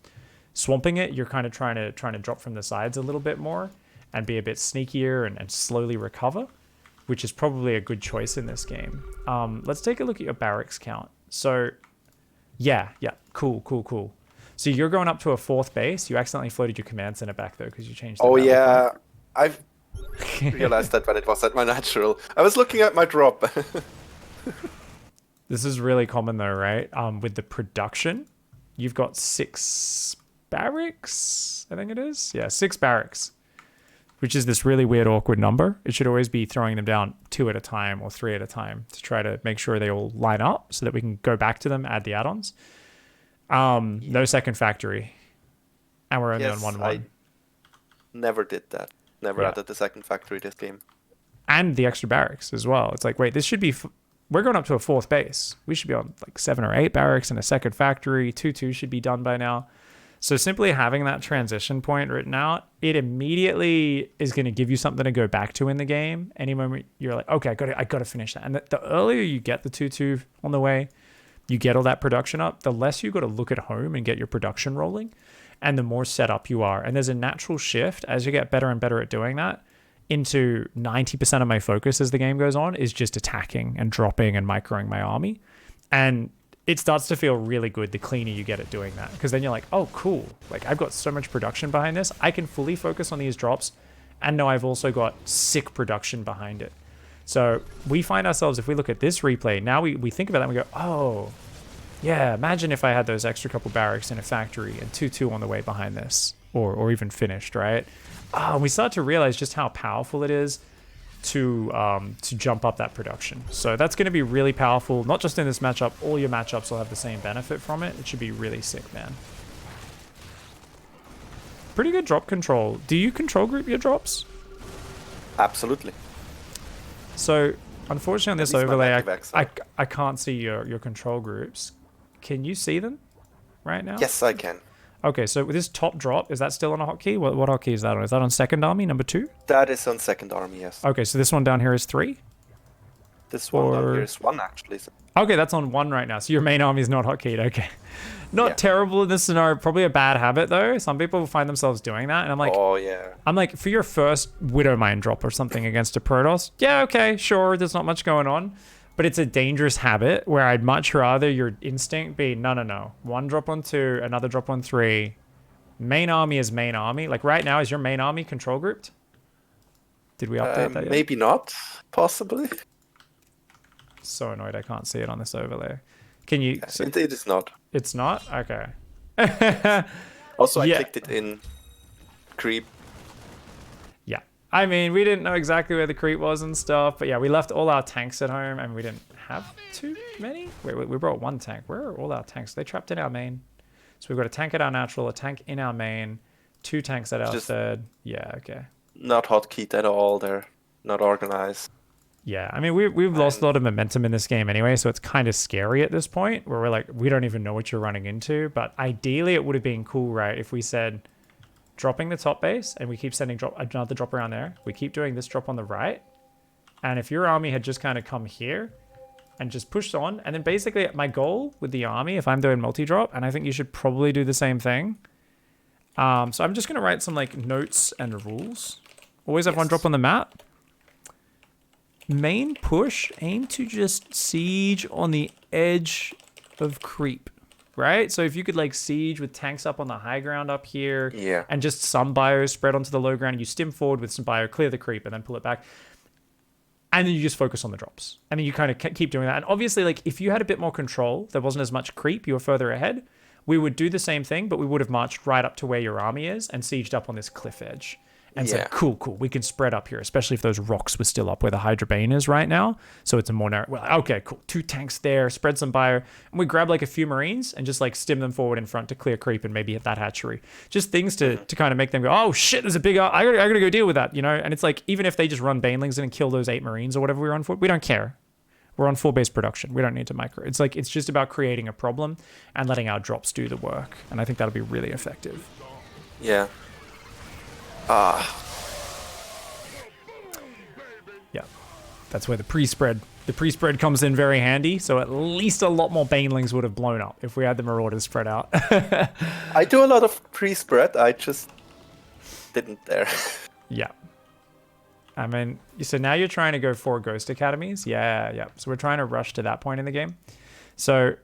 swamping it, you're kind of trying to drop from the sides a little bit more and be a bit sneakier and slowly recover, which is probably a good choice in this game. Let's take a look at your barracks count. So yeah, cool. So you're going up to a 4th base. You accidentally floated your command center back though, because you changed the Oh battle yeah, point. I've realized that when it was at my natural. I was looking at my drop. This is really common though, right? With the production, you've got 6 barracks, I think it is. Yeah, 6 barracks, which is this really weird, awkward number. It should always be throwing them down 2 at a time or 3 at a time to try to make sure they all line up so that we can go back to them, add the add-ons. No second factory, and we're only on 1-1. I never did that. Never Yeah. added the second factory this game. And the extra barracks as well. It's like, wait, this should be... we're going up to a 4th base. We should be on like 7 or 8 barracks and a second factory. 2-2 should be done by now. So simply having that transition point written out, it immediately is going to give you something to go back to in the game. Any moment you're like, okay, I got to finish that. And the earlier you get the 2-2 on the way, you get all that production up, the less you got to look at home and get your production rolling, and the more set up you are. And there's a natural shift as you get better and better at doing that into 90% of my focus as the game goes on is just attacking and dropping and microing my army. And it starts to feel really good the cleaner you get at doing that, because then you're like, oh, cool. Like, I've got so much production behind this. I can fully focus on these drops and know I've also got sick production behind it. So we find ourselves, if we look at this replay, now we think about that and we go, oh, yeah, imagine if I had those extra couple barracks in a factory and 2-2 on the way behind this, or even finished, right? And we start to realize just how powerful it is to jump up that production. So that's going to be really powerful, not just in this matchup. All your matchups will have the same benefit from it. It should be really sick, man. Pretty good drop control. Do you control group your drops? Absolutely. So, unfortunately, on this At least my overlay, TvX I can't see your control groups. Can you see them right now? Yes, I can. Okay, so with this top drop, is that still on a hotkey? What hotkey is that on? Is that on second army, number 2? That is on second army, yes. Okay, so this one down here is 3? This one down Or- here is 1, actually. So Okay, that's on 1 right now. So your main army is not hotkeyed. Okay. Not Yeah. terrible in this scenario. Probably a bad habit, though. Some people find themselves doing that. And oh, yeah. I'm like, for your first Widow Mine drop or something against a Protoss, yeah, okay, sure, there's not much going on. But it's a dangerous habit where I'd much rather your instinct be, no. 1 drop on 2, another drop on 3. Main army is main army. Like right now, is your main army control grouped? Did we update that yet? Maybe not, possibly. So annoyed I can't see it on this overlay. Can you... So It is not. it's not? Okay. Also, I Yeah. clicked it in creep. Yeah. I mean, we didn't know exactly where the creep was and stuff, but yeah, we left all our tanks at home and we didn't have too many. Wait, we brought 1 tank. Where are all our tanks? They trapped in our main. So we've got a tank at our natural, a tank in our main, 2 tanks at our Just- third. Yeah, okay. Not hotkeyed at all. They're not organized. Yeah, I mean, we've lost a lot of momentum in this game anyway, so it's kind of scary at this point where we're like, we don't even know what you're running into. But ideally, it would have been cool, right, if we said dropping the top base and we keep sending another drop around there. We keep doing this drop on the right. And if your army had just kind of come here and just pushed on, and then basically my goal with the army, if I'm doing multi-drop, and I think you should probably do the same thing. So I'm just going to write some like notes and rules. Always have 1 Yes. drop on the map. Main push, aim to just siege on the edge of creep, right? So if you could like siege with tanks up on the high ground up here, Yeah. and just some bio spread onto the low ground, and you stim forward with some bio, clear the creep, and then pull it back. And then you just focus on the drops. And then you kind of keep doing that. And obviously, like, if you had a bit more control, there wasn't as much creep, you were further ahead, we would do the same thing, but we would have marched right up to where your army is and sieged up on this cliff edge. And Yeah. said, cool, we can spread up here, especially if those rocks were still up where the Hydra Bane is right now. So it's a more narrow, well, okay, cool. 2 tanks there, spread some bio. And we grab like a few Marines and just like stim them forward in front to clear creep and maybe hit that hatchery. Just things to kind of make them go, oh shit, there's a big, I gotta go deal with that, you know? And it's like, even if they just run Banelings in and kill those 8 Marines or whatever we're on for, we don't care. We're on full base production. We don't need to micro. It's like, it's just about creating a problem and letting our drops do the work. And I think that'll be really effective. Yeah. Yeah, that's where the pre-spread comes in very handy. So at least a lot more Banelings would have blown up if we had the Marauders spread out. I do a lot of pre-spread. I just didn't there. Yeah. I mean, so now you're trying to go 4 Ghost Academies. Yeah. So we're trying to rush to that point in the game. So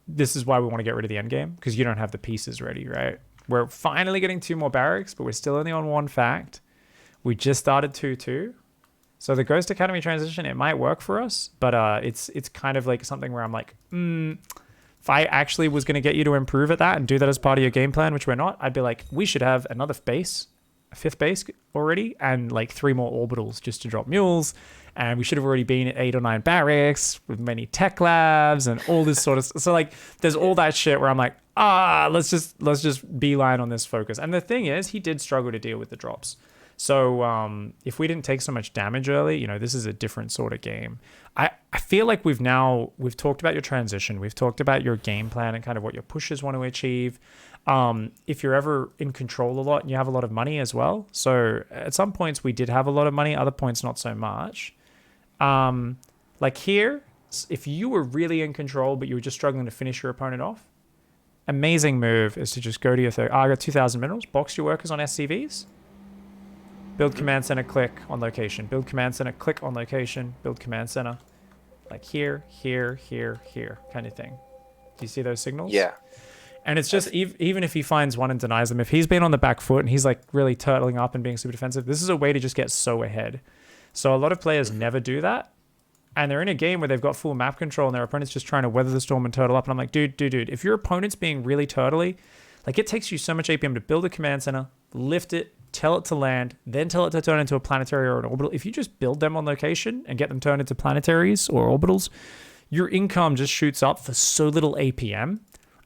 this is why we want to get rid of the end game, because you don't have the pieces ready, right? We're finally getting 2 more barracks, but we're still only on 1 fact. We just started 2-2. So the Ghost Academy transition, it might work for us, but it's kind of like something where I'm like, if I actually was going to get you to improve at that and do that as part of your game plan, which we're not, I'd be like, we should have another base, a 5th base already, and like 3 more orbitals just to drop mules. And we should have already been at 8 or 9 barracks with many tech labs and all this sort of stuff. So like, there's all that shit where I'm like, let's just beeline on this focus. And the thing is, he did struggle to deal with the drops. So if we didn't take so much damage early, you know, this is a different sort of game. I feel like we've talked about your transition. We've talked about your game plan and kind of what your pushes want to achieve. If you're ever in control a lot and you have a lot of money as well. So at some points we did have a lot of money, other points not so much. Like here, if you were really in control but you were just struggling to finish your opponent off, amazing move is to just go to your third. I got 2,000 minerals, box your workers on SCVs. Build command center, click on location. Build command center, click on location. Build command center. Like here kind of thing. Do you see those signals? Yeah. And it's just, even if he finds one and denies them, if he's been on the back foot and he's like really turtling up and being super defensive, this is a way to just get so ahead. So a lot of players never do that. And they're in a game where they've got full map control and their opponent's just trying to weather the storm and turtle up. And I'm like, dude, if your opponent's being really turtly, like it takes you so much APM to build a command center, lift it, tell it to land, then tell it to turn into a planetary or an orbital. If you just build them on location and get them turned into planetaries or orbitals, your income just shoots up for so little APM.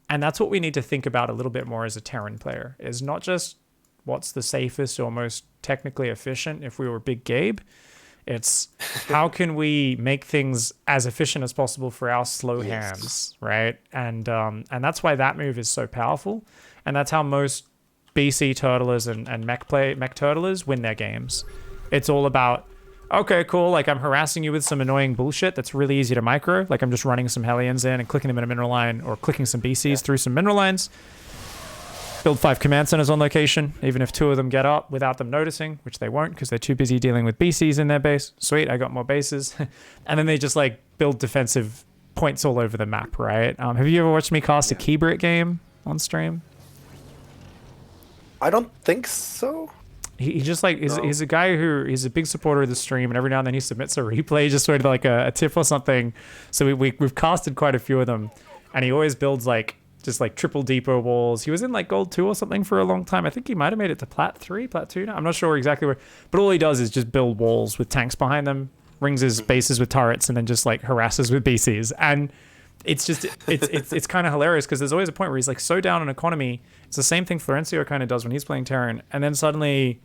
And that's what we need to think about a little bit more as a Terran player, is not just what's the safest or most technically efficient if we were Big Gabe. It's how can we make things as efficient as possible for our slow hands, right? And that's why that move is so powerful, and that's how most BC turtlers and mech turtlers win their games. It's all about, okay, cool, like I'm harassing you with some annoying bullshit that's really easy to micro, like I'm just running some Hellions in and clicking them in a mineral line, or clicking some BCs through some mineral lines. Build 5 command centers on location, even if 2 of them get up without them noticing, which they won't because they're too busy dealing with BCs in their base. Sweet, I got more bases. And then they just like build defensive points all over the map, right? Have you ever watched me cast a Keybrit game on stream? I don't think so. He just like he's a guy he's a big supporter of the stream, and every now and then he submits a replay just sort of like a tip or something. So we've casted quite a few of them, and he always builds like just like triple depot walls. He was in like gold 2 or something for a long time. I think he might have made it to Plat 2 now. I'm not sure exactly where, but all he does is just build walls with tanks behind them, rings his bases with turrets, and then just like harasses with BCs. And it's just it's kind of hilarious because there's always a point where he's like so down on economy. It's the same thing Florencio kind of does when he's playing Terran, and then suddenly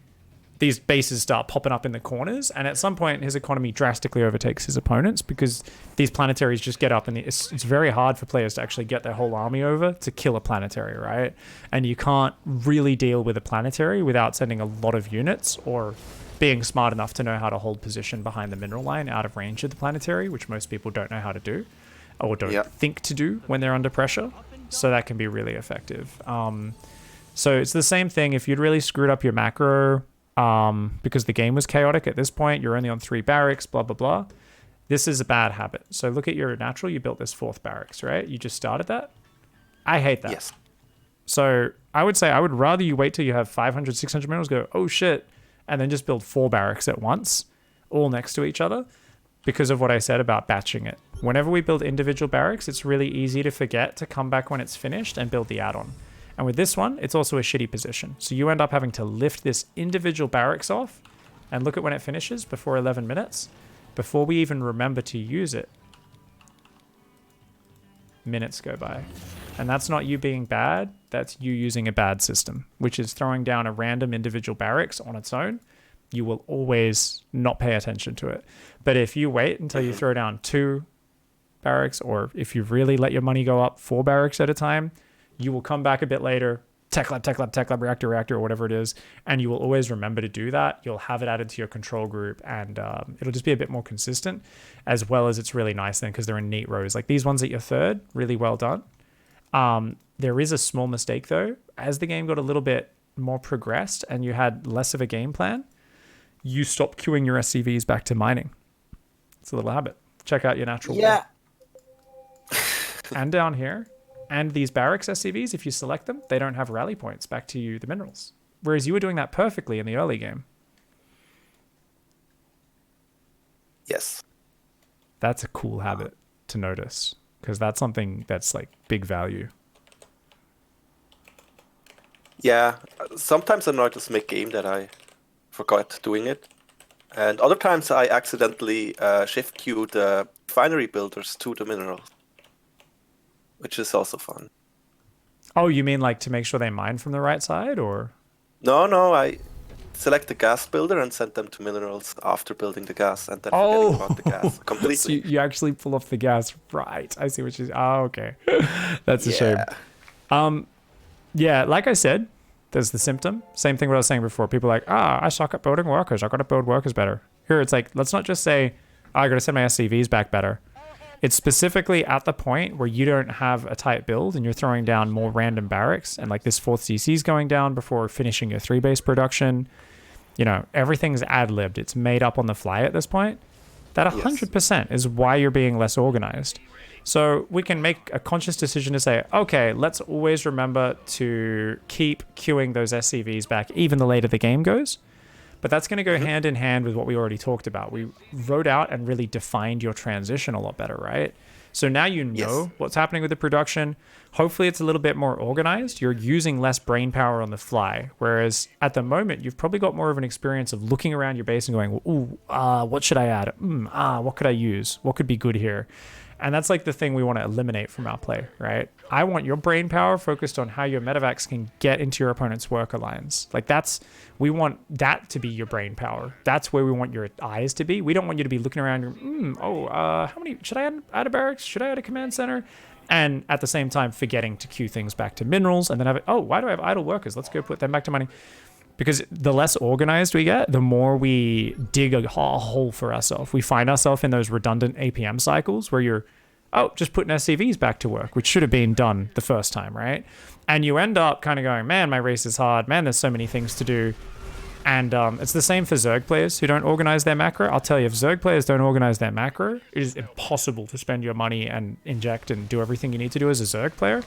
these bases start popping up in the corners, and at some point his economy drastically overtakes his opponents because these planetaries just get up, and it's very hard for players to actually get their whole army over to kill a planetary, right? And you can't really deal with a planetary without sending a lot of units or being smart enough to know how to hold position behind the mineral line out of range of the planetary, which most people don't know how to do or don't think to do when they're under pressure. So that can be really effective. So it's the same thing. If you'd really screwed up your macro, because the game was chaotic at this point, you're only on 3 barracks, blah, blah, blah. This is a bad habit. So look at your natural. You built this 4th barracks, right? You just started that. I hate that. Yes. So I would say I would rather you wait till you have 500, 600 minerals, go, oh shit, and then just build 4 barracks at once, all next to each other, because of what I said about batching it. Whenever we build individual barracks, it's really easy to forget to come back when it's finished and build the add-on. And with this one, it's also a shitty position. So you end up having to lift this individual barracks off and look at when it finishes before 11 minutes. Before we even remember to use it, minutes go by. And that's not you being bad. That's you using a bad system, which is throwing down a random individual barracks on its own. You will always not pay attention to it. But if you wait until you throw down 2 barracks, or if you really let your money go up 4 barracks at a time, you will come back a bit later, tech lab, reactor, or whatever it is, and you will always remember to do that. You'll have it added to your control group, and it'll just be a bit more consistent, as well as it's really nice then because they're in neat rows. Like these ones at your 3rd, really well done. There is a small mistake though. As the game got a little bit more progressed and you had less of a game plan, you stopped queuing your SCVs back to mining. It's a little habit. Check out your natural wall. And down here. And these barracks SCVs, if you select them, they don't have rally points back to you, the minerals. Whereas you were doing that perfectly in the early game. Yes. That's a cool habit to notice, because that's something that's like big value. Yeah, sometimes I notice mid-game that I forgot doing it. And other times I accidentally shift queue the refinery builders to the minerals, which is also fun. Oh, you mean like to make sure they mine from the right side, or? No, I select the gas builder and send them to minerals after building the gas, and then forgetting about the gas completely. So you actually pull off the gas, right? I see what you. Oh, okay. That's a shame. Yeah, like I said, there's the symptom. Same thing what I was saying before. People are like, I suck at building workers. I got to build workers better. Here, it's like, let's not just say, I got to send my SCVs back better. It's specifically at the point where you don't have a tight build and you're throwing down more random barracks, and like this 4th CC is going down before finishing your 3-base production. You know, everything's ad-libbed. It's made up on the fly at this point. That 100% is why you're being less organized. So we can make a conscious decision to say, okay, let's always remember to keep queuing those SCVs back even the later the game goes. But that's going to go hand in hand with what we already talked about. We wrote out and really defined your transition a lot better, right? So now you know what's happening with the production. Hopefully it's a little bit more organized. You're using less brain power on the fly. Whereas at the moment, you've probably got more of an experience of looking around your base and going, ooh, what should I add? What could I use? What could be good here? And that's like the thing we want to eliminate from our play, right? I want your brain power focused on how your medevacs can get into your opponent's worker lines. Like we want that to be your brain power. That's where we want your eyes to be. We don't want you to be looking around, how many, should I add a barracks? Should I add a command center? And at the same time, forgetting to queue things back to minerals and then why do I have idle workers? Let's go put them back to mining. Because the less organized we get, the more we dig a hole for ourselves. We find ourselves in those redundant APM cycles where you're, just putting SCVs back to work, which should have been done the first time, right? And you end up kind of going, man, my race is hard. Man, there's so many things to do. And it's the same for Zerg players who don't organize their macro. I'll tell you, if Zerg players don't organize their macro, it is impossible to spend your money and inject and do everything you need to do as a Zerg player.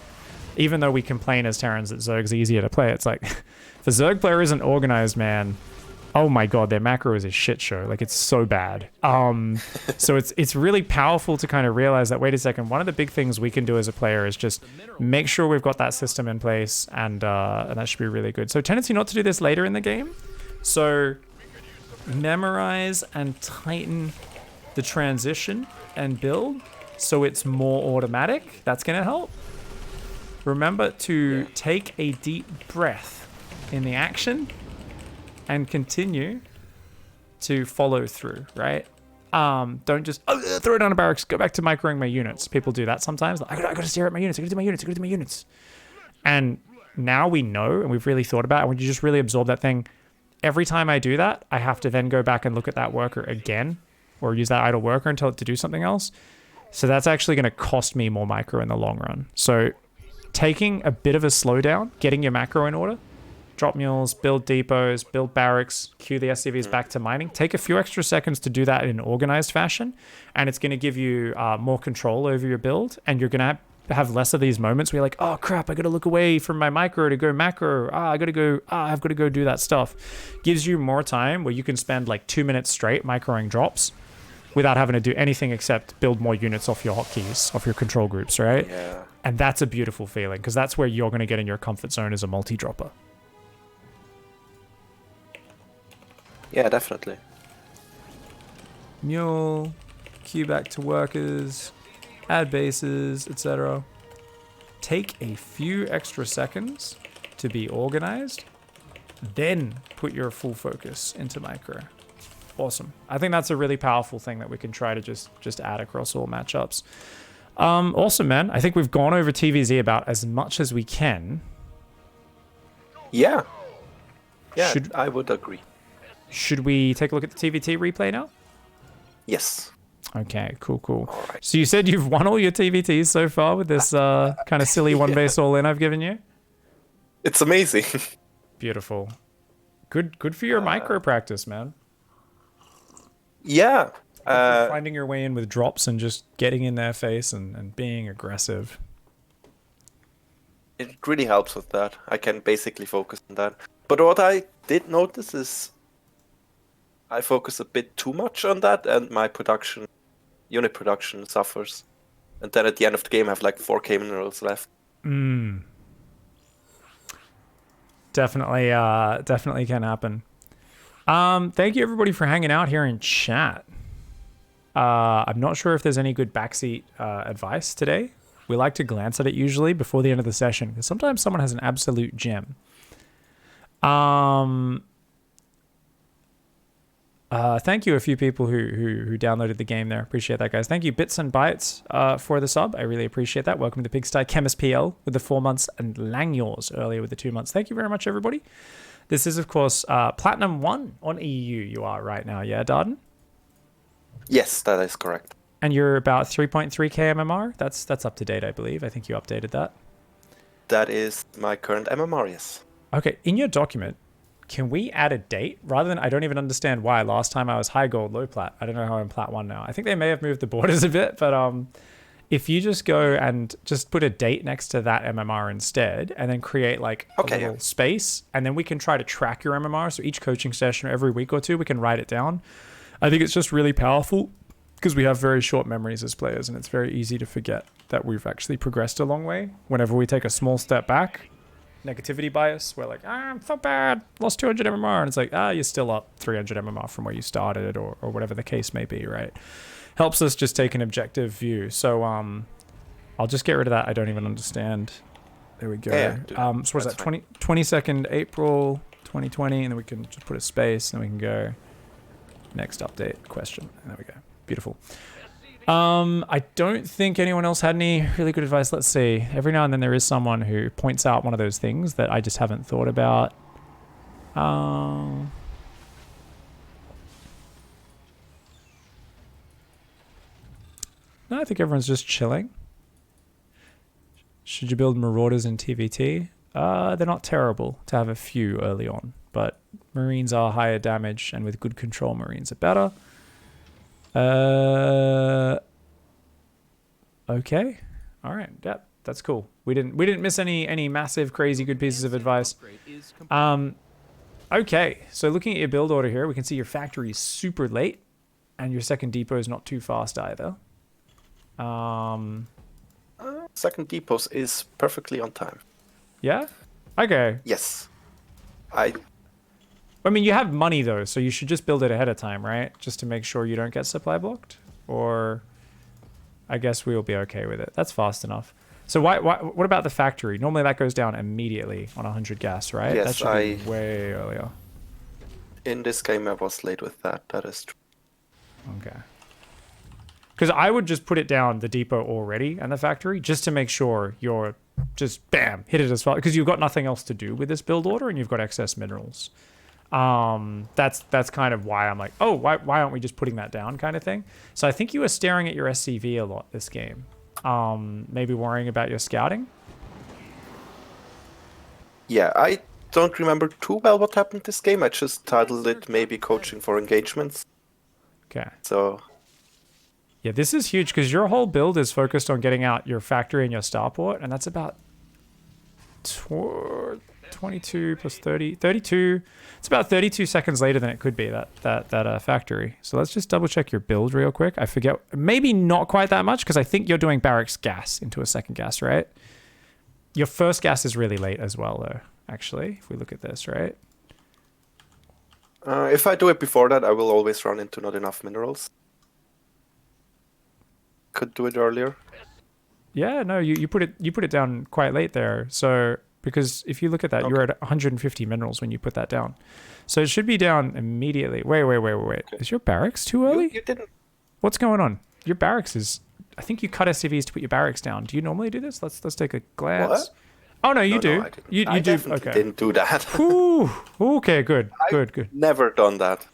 Even though we complain as Terrans that Zerg's easier to play, it's like, if a Zerg player isn't organized, man, oh my god, their macro is a shit show. Like, it's so bad. So it's really powerful to kind of realize that, wait a second, one of the big things we can do as a player is just make sure we've got that system in place, and that should be really good. So tendency not to do this later in the game. So memorize and tighten the transition and build so it's more automatic. That's going to help. Remember to take a deep breath in the action and continue to follow through, right? Don't just throw it on a barracks, go back to microing my units. People do that sometimes. Like, I gotta stare at my units, I gotta do my units. And now we know, and we've really thought about it, and when you just really absorb that thing, every time I do that, I have to then go back and look at that worker again, or use that idle worker and tell it to do something else. So that's actually gonna cost me more micro in the long run. So taking a bit of a slowdown, getting your macro in order, drop mules, build depots, build barracks, queue the SCVs back to mining. Take a few extra seconds to do that in an organized fashion, and it's going to give you more control over your build, and you're going to have less of these moments where you're like, oh crap, I got to look away from my micro to go macro. I've got to go do that stuff. Gives you more time where you can spend like 2 minutes straight microing drops without having to do anything except build more units off your hotkeys, off your control groups, right? Yeah. And that's a beautiful feeling, because that's where you're going to get in your comfort zone as a multi-dropper. Yeah, definitely. Mule, queue back to workers, add bases, etc. Take a few extra seconds to be organized, then put your full focus into micro. Awesome. I think that's a really powerful thing that we can try to just add across all matchups. Awesome, man. I think we've gone over TVZ about as much as we can. Yeah. Yeah, I would agree. Should we take a look at the TVT replay now? Yes. Okay, cool. All right. So you said you've won all your TVTs so far with this kind of silly one-base all-in I've given you? It's amazing. Beautiful. Good for your micro practice, man. Yeah. Finding your way in with drops and just getting in their face and being aggressive. It really helps with that. I can basically focus on that. But what I did notice is I focus a bit too much on that, and my unit production suffers. And then at the end of the game, I have like 4k minerals left. Definitely can happen. Thank you everybody for hanging out here in chat. I'm not sure if there's any good backseat advice today. We like to glance at it usually before the end of the session, because sometimes someone has an absolute gem. Thank you a few people who downloaded the game there. Appreciate that, guys. Thank you, Bits and Bytes, for the sub. I really appreciate that. Welcome to the Pigsty. Chemist PL with the 4 months, and Langyours earlier with the 2 months. Thank you very much, everybody. This is, of course, Platinum 1 on EU you are right now, yeah, Darden? Yes, that is correct. And you're about 3.3k MMR? That's up to date, I believe. I think you updated that. That is my current MMR, yes. Okay, in your document, can we add a date? Rather than, I don't even understand why. Last time I was high gold, low plat. I don't know how I'm plat 1 now. I think they may have moved the borders a bit, but if you just go and just put a date next to that MMR instead, and then create like a little space, and then we can try to track your MMR. So each coaching session, every week or two, we can write it down. I think it's just really powerful because we have very short memories as players, and it's very easy to forget that we've actually progressed a long way. Whenever we take a small step back, negativity bias, we're like, I'm so bad, lost 200 MMR, and it's like, you're still up 300 MMR from where you started, or whatever the case may be, right? helps us just take an objective view. So I'll just get rid of that. I don't even understand. There we go. Yeah, So what's that? 22nd April 2020, and then we can just put a space, and then we can go next update question. And there we go. Beautiful. I don't think anyone else had any really good advice. Let's see. Every now and then there is someone who points out one of those things that I just haven't thought about. No, I think everyone's just chilling. Should you build Marauders in TVT? They're not terrible to have a few early on, but Marines are higher damage, and with good control, Marines are better. Okay. All right. Yep. That's cool. We didn't miss any massive, crazy good pieces of advice. Okay. So looking at your build order here, we can see your factory is super late, and your second depot is not too fast either. Second depot is perfectly on time. Yeah. Okay. Yes. I mean, you have money though, so you should just build it ahead of time, right? Just to make sure you don't get supply blocked. Or I guess we'll be okay with it. That's fast enough. So what about the factory? Normally that goes down immediately on 100 gas, right? Yes, that should be way earlier. In this game, I was late with that. That is true. Okay. Because I would just put it down the depot already and the factory just to make sure you're just bam, hit it as far, because you've got nothing else to do with this build order and you've got excess minerals. That's kind of why I'm like, oh, why aren't we just putting that down kind of thing? So I think you were staring at your SCV a lot this game. Maybe worrying about your scouting. Yeah, I don't remember too well what happened this game. I just titled it maybe coaching for engagements. Okay. So yeah, this is huge because your whole build is focused on getting out your factory and your starport, and that's about 22 plus 30, 32. It's about 32 seconds later than it could be, that factory. So let's just double check your build real quick. I forget, maybe not quite that much because I think you're doing barracks gas into a second gas, right? Your first gas is really late as well though, actually, if we look at this, right? if I do it before that, I will always run into not enough minerals. Could do it earlier. Yeah, no, you put it down quite late there. So because if you look at that, you're at 150 minerals when you put that down. So it should be down immediately. Wait. Okay. Is your barracks too early? You didn't. What's going on? Your barracks is. I think you cut SCVs to put your barracks down. Do you normally do this? Let's take a glance. What? Oh no, you do. No, I didn't. You I do. definitely Okay. didn't do that. Ooh, okay, good. Never done that.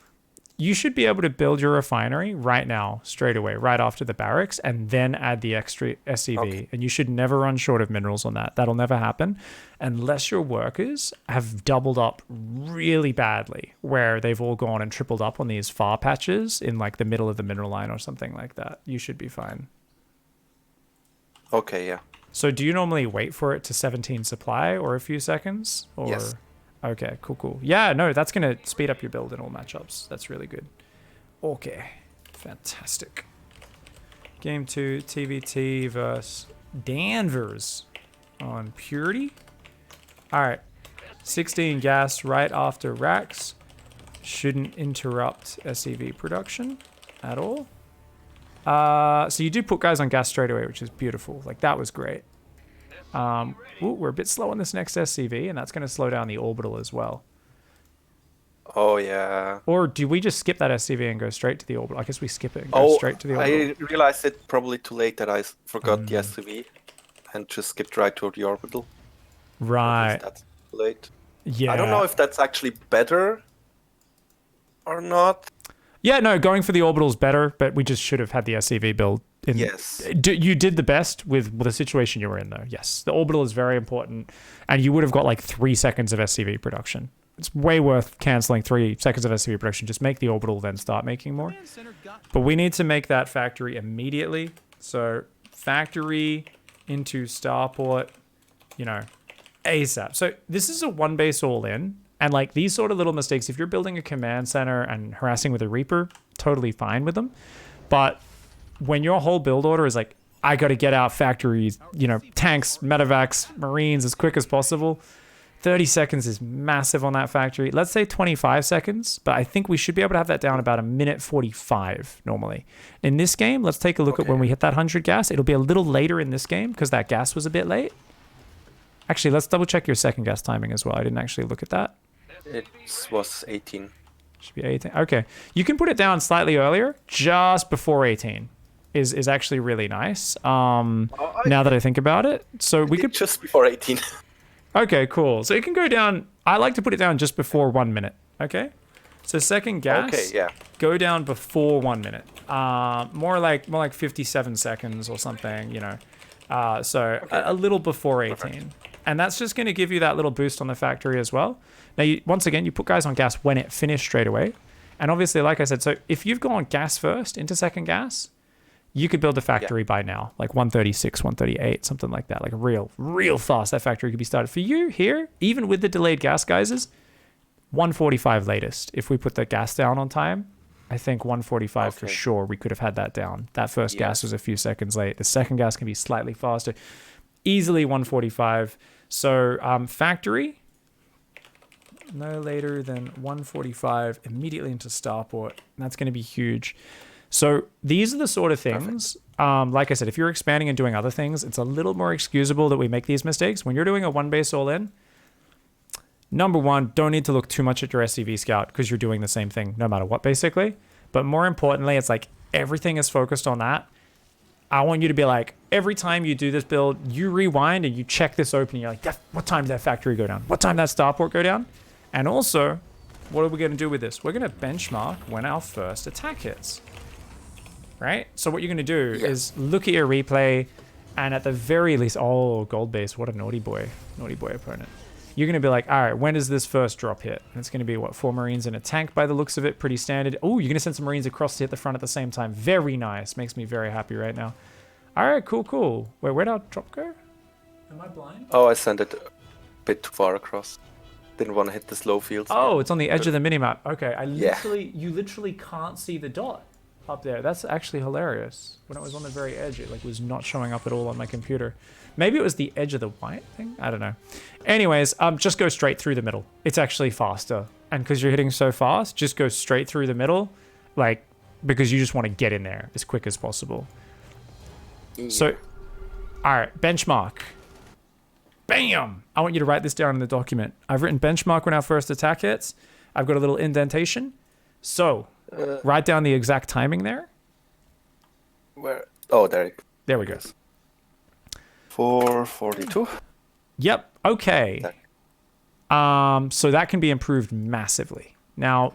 You should be able to build your refinery right now, straight away, right after the barracks, and then add the extra SCV. Okay. And you should never run short of minerals on that. That'll never happen unless your workers have doubled up really badly, where they've all gone and tripled up on these far patches in like the middle of the mineral line or something like that. You should be fine. Okay, yeah. So do you normally wait for it to 17 supply or a few seconds? Or... Yes. Okay, cool. Yeah, no, that's going to speed up your build in all matchups. That's really good. Okay, fantastic. Game 2, TVT versus Danvers on Purity. All right, 16 gas right after racks. Shouldn't interrupt SCV production at all. So you do put guys on gas straight away, which is beautiful. Like, that was great. We're a bit slow on this next SCV, and that's going to slow down the orbital as well. Oh, yeah. Or do we just skip that SCV and go straight to the orbital? I guess we skip it and go straight to the orbital. I realized it probably too late that I forgot the SCV and just skipped right to the orbital. Right. That's too late. Yeah. I don't know if that's actually better or not. Yeah, no, going for the orbital is better, but we just should have had the SCV build. Yes. You did the best with the situation you were in, though. Yes, the orbital is very important, and you would have got like 3 seconds of SCV production. It's way worth canceling 3 seconds of SCV production. Just make the orbital, then start making more. But we need to make that factory immediately. So factory into starport, ASAP. So this is a 1 base all in. And like these sort of little mistakes, if you're building a command center and harassing with a Reaper, totally fine with them. But when your whole build order is like, I got to get out factories, tanks, medevacs, Marines as quick as possible, 30 seconds is massive on that factory. Let's say 25 seconds, but I think we should be able to have that down about a minute 45 normally. In this game, let's take a look at when we hit that 100 gas. It'll be a little later in this game because that gas was a bit late. Actually, let's double check your second gas timing as well. I didn't actually look at that. It was 18. Should be 18. Okay. You can put it down slightly earlier, just before 18 is actually really nice. Now that I think about it. So we could just before 18. Okay, cool. So it can go down. I like to put it down just before 1 minute. Okay. So second gas. Okay, yeah. Go down before 1 minute. More like 57 seconds or something. You know. A little before 18. Perfect. And that's just going to give you that little boost on the factory as well. Now, once again, you put guys on gas when it finished straight away. And obviously, like I said, so if you've gone gas first into second gas, you could build a factory by now, like 136, 138, something like that. Like real fast, that factory could be started. For you here, even with the delayed gas guys, 145 latest. If we put the gas down on time, I think 145 for sure we could have had that down. That first gas was a few seconds late. The second gas can be slightly faster. Easily 145. So factory, no later than 145, immediately into starport. That's going to be huge. So these are the sort of things, like I said, if you're expanding and doing other things, it's a little more excusable that we make these mistakes. When you're doing a one base all in, number one, don't need to look too much at your SCV scout because you're doing the same thing no matter what, basically. But more importantly, it's like everything is focused on that. I want you to be like, every time you do this build, you rewind and you check this open. And you're like, what time did that factory go down? What time did that starport go down? And also, what are we going to do with this? We're going to benchmark when our first attack hits. Right? So what you're going to do is look at your replay and at the very least, oh, gold base, what a naughty boy opponent. You're going to be like, all right, when does this first drop hit? And it's going to be, what, 4 Marines and a tank by the looks of it, pretty standard. Oh, you're going to send some Marines across to hit the front at the same time. Very nice. Makes me very happy right now. All right, cool. Wait, where'd our drop go? Am I blind? Oh, I sent it a bit too far across. Didn't want to hit the slow fields. Oh, it's on the edge of the minimap. Okay, you literally can't see the dot up there. That's actually hilarious. When it was on the very edge, it was not showing up at all on my computer. Maybe it was the edge of the white thing. I don't know. Anyways, just go straight through the middle. It's actually faster. And because you're hitting so fast, just go straight through the middle, like, because you just want to get in there as quick as possible. Yeah. So, all right, benchmark. Bam! I want you to write this down in the document. I've written benchmark when our first attack hits. I've got a little indentation. So, write down the exact timing there. Where? Oh, there we go. 442. Yep. Okay. So that can be improved massively. Now,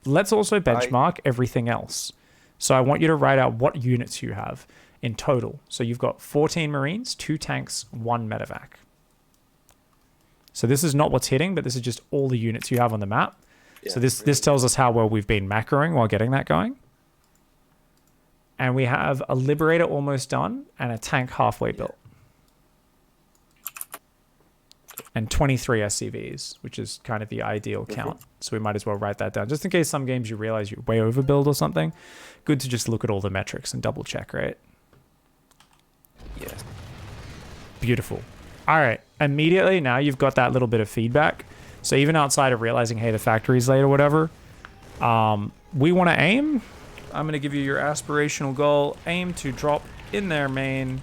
let's also benchmark everything else. So I want you to write out what units you have in total. So you've got 14 Marines, 2 tanks, 1 medevac. So this is not what's hitting, but this is just all the units you have on the map. Yeah, so this tells us how well we've been macroing while getting that going. And we have a Liberator almost done and a tank halfway built. And 23 SCVs, which is kind of the ideal count. So we might as well write that down. Just in case some games you realize you're way overbuild or something. Good to just look at all the metrics and double check, right? Yes. Beautiful. All right. Immediately now you've got that little bit of feedback. So even outside of realizing, hey, the factory's late or whatever, we want to aim. I'm going to give you your aspirational goal. Aim to drop in their main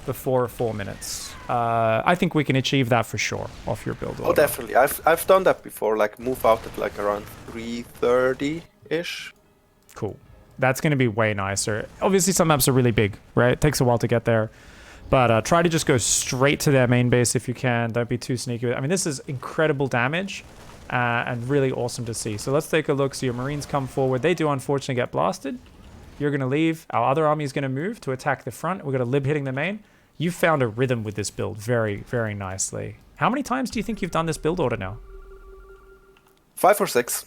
before 4 minutes. I think we can achieve that for sure off your build order. Oh, definitely. I've done that before, like move out at like around 3:30-ish. Cool. That's going to be way nicer. Obviously, some maps are really big, right? It takes a while to get there. But try to just go straight to their main base if you can. Don't be too sneaky with it. I mean, this is incredible damage and really awesome to see. So let's take a look. So your Marines come forward. They do unfortunately get blasted. You're going to leave. Our other army is going to move to attack the front. We're going to lib hitting the main. You found a rhythm with this build very, very nicely. How many times do you think you've done this build order now? 5 or 6.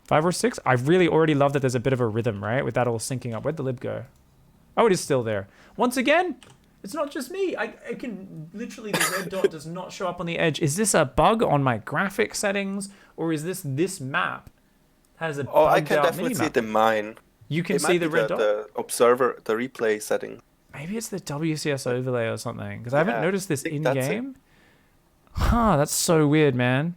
5 or 6? I really already love that there's a bit of a rhythm, right? With that all syncing up. Where'd the lib go? Oh, it is still there. Once again, it's not just me. I can literally, the red dot does not show up on the edge. Is this a bug on my graphic settings? Or is this map has a bugged out I can definitely see it in mine. You can see the red dot? The observer, the replay setting. Maybe it's the WCS overlay or something. Because I haven't noticed this in-game. Huh, that's so weird, man.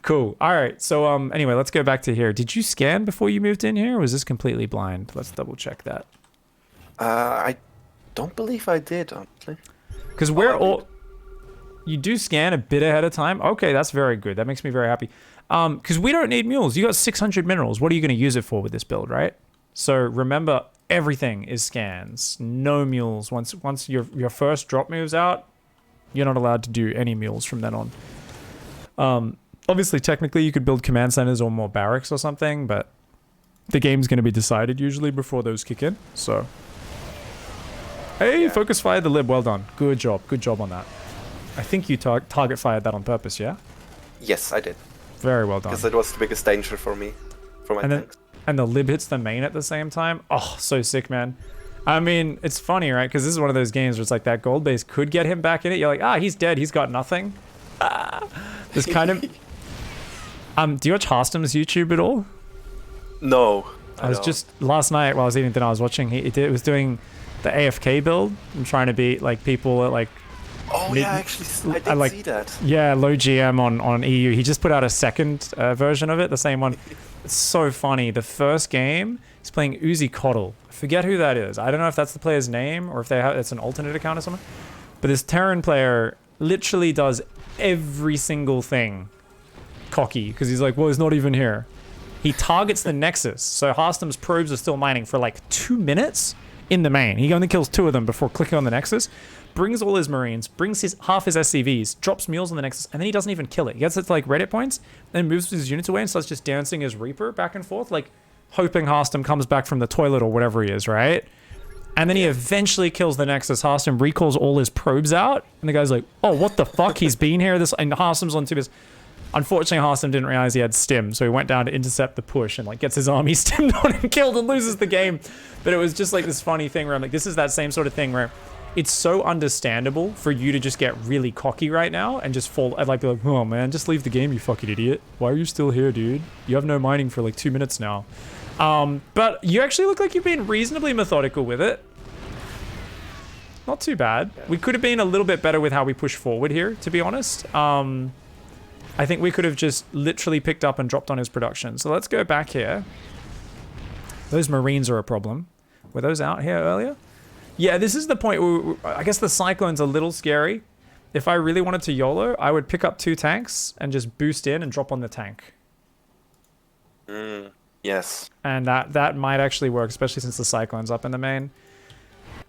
Cool. All right. So anyway, let's go back to here. Did you scan before you moved in here, or was this completely blind? Let's double check that. I don't believe I did, honestly. Because we're all... You do scan a bit ahead of time? Okay, that's very good. That makes me very happy. Because we don't need mules. You got 600 minerals. What are you going to use it for with this build, right? So remember, everything is scans. No mules. Once your first drop moves out, you're not allowed to do any mules from then on. Obviously, technically, you could build command centers or more barracks or something, but the game's going to be decided usually before those kick in. So, hey, Yeah. focus fired the lib. Well done. Good job. Good job on that. I think you target fired that on purpose, yeah? Yes, I did. Very well done. Because it was the biggest danger for me, for my tanks. And the lib hits the main at the same time. Oh, so sick, man. I mean, it's funny, right? Because this is one of those games where it's like that gold base could get him back in it. You're like, he's dead. He's got nothing. This kind of... do you watch Harstem's YouTube at all? No. I was just... Last night while I was eating dinner, I was watching... He was doing the AFK build. I'm trying to beat, like, people at, like... Oh, yeah, actually, I did see that. Yeah, low GM on EU. He just put out a second version of it, the same one. It's so funny. The first game, he's playing Uzi Coddle. I forget who that is. I don't know if that's the player's name or if it's an alternate account or something. But this Terran player literally does every single thing cocky because he's like, well, he's not even here. He targets the Nexus. So Harstem's probes are still mining for like 2 minutes in the main. He only kills 2 of them before clicking on the Nexus. Brings all his Marines, brings half his SCVs, drops mules on the Nexus, and then he doesn't even kill it. He gets it to like Reddit points, then moves his units away and starts just dancing his Reaper back and forth, like hoping Harstem comes back from the toilet or whatever he is, right? And then he eventually kills the Nexus. Harstem recalls all his probes out, and the guy's like, oh, what the fuck? He's been here. And Harstem's on Tubis. Unfortunately, Harstem didn't realize he had stim, so he went down to intercept the push and like gets his army stimmed on and killed and loses the game. But it was just like this funny thing where I'm like, this is that same sort of thing where it's so understandable for you to just get really cocky right now and just fall. I'd like be like, oh man, just leave the game, you fucking idiot. Why are you still here, dude? You have no mining for like 2 minutes now. But you actually look like you've been reasonably methodical with it. Not too bad. We could have been a little bit better with how we push forward here, to be honest. I think we could have just literally picked up and dropped on his production. So let's go back here. Those Marines are a problem. Were those out here earlier? Yeah, this is the point where I guess the Cyclone's a little scary. If I really wanted to YOLO, I would pick up 2 tanks and just boost in and drop on the tank. Yes. And that might actually work, especially since the Cyclone's up in the main.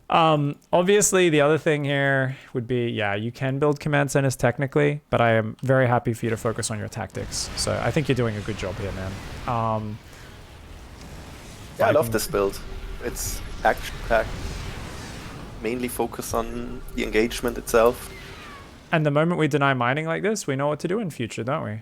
Obviously, the other thing here would be, yeah, you can build command centers technically, but I am very happy for you to focus on your tactics. So I think you're doing a good job here, man. Yeah, I love this build. It's action-packed. Mainly focus on the engagement itself. And the moment we deny mining like this, we know what to do in future, don't we?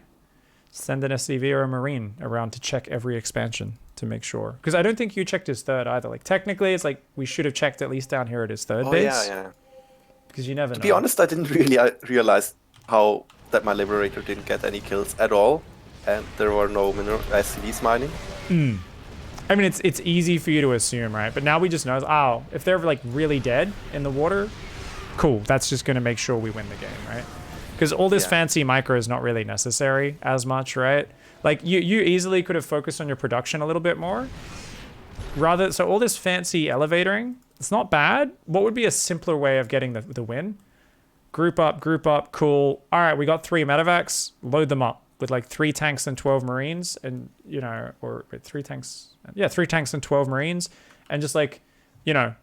Send an SCV or a Marine around to check every expansion to make sure. Because I don't think you checked his third either. Like, technically, it's like we should have checked at least down here at his third base. Yeah. Because you never know. To be honest, I didn't really realize how that my Liberator didn't get any kills at all. And there were no SCVs mining. I mean, it's easy for you to assume, right? But now we just know, oh, if they're like really dead in the water, cool. That's just going to make sure we win the game, right? Because all this fancy micro is not really necessary as much, right? Like you easily could have focused on your production a little bit more. So all this fancy elevatoring, it's not bad. What would be a simpler way of getting the win? Group up, cool. All right, we got 3 medevacs, load them up with like 3 tanks and 12 Marines and, or 3 tanks. Yeah, 3 tanks and 12 Marines and just like,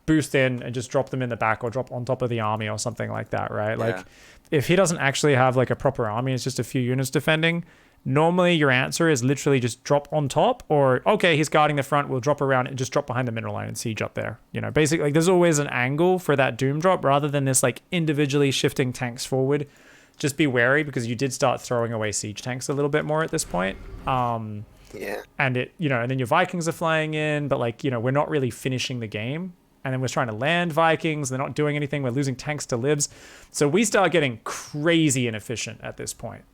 boost in and just drop them in the back or drop on top of the army or something like that, right? Yeah. Like if he doesn't actually have like a proper army, it's just a few units defending, normally your answer is literally just drop on top or, okay, he's guarding the front, we'll drop around and just drop behind the mineral line and siege up there. Basically like there's always an angle for that doom drop rather than this like individually shifting tanks forward. Just be wary because you did start throwing away siege tanks a little bit more at this point. Yeah. And and then your Vikings are flying in, but like, we're not really finishing the game. And then we're trying to land Vikings. They're not doing anything. We're losing tanks to libs. So we start getting crazy inefficient at this point.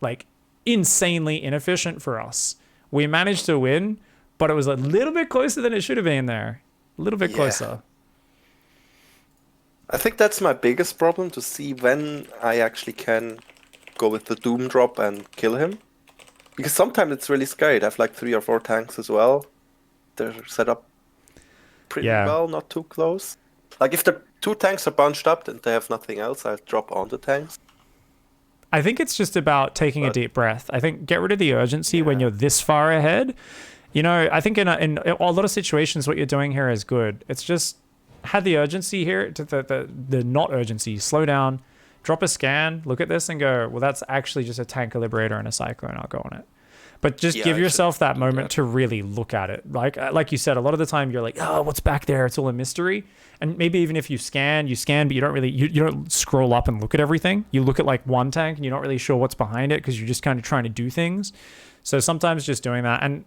Like insanely inefficient for us. We managed to win, but it was a little bit closer than it should have been there. A little bit closer. I think that's my biggest problem, to see when I actually can go with the Doom drop and kill him. Because sometimes it's really scary. I have like 3 or 4 tanks as well. They're set up pretty Yeah. well, not too close. Like if the 2 tanks are bunched up and they have nothing else, I'll drop on the tanks. I think it's just about taking a deep breath. I think get rid of the urgency when you're this far ahead. You know, I think in a lot of situations, what you're doing here is good. It's just had the urgency here, to the not urgency. Slow down, drop a scan, look at this and go, well, that's actually just a tanker liberator and a cyclone. I'll go on it. But just give yourself that moment to really look at it. Like you said, a lot of the time you're like, oh, what's back there? It's all a mystery. And maybe even if you scan, but you don't really, you don't scroll up and look at everything. You look at like one tank and you're not really sure what's behind it because you're just kind of trying to do things. So sometimes just doing that. And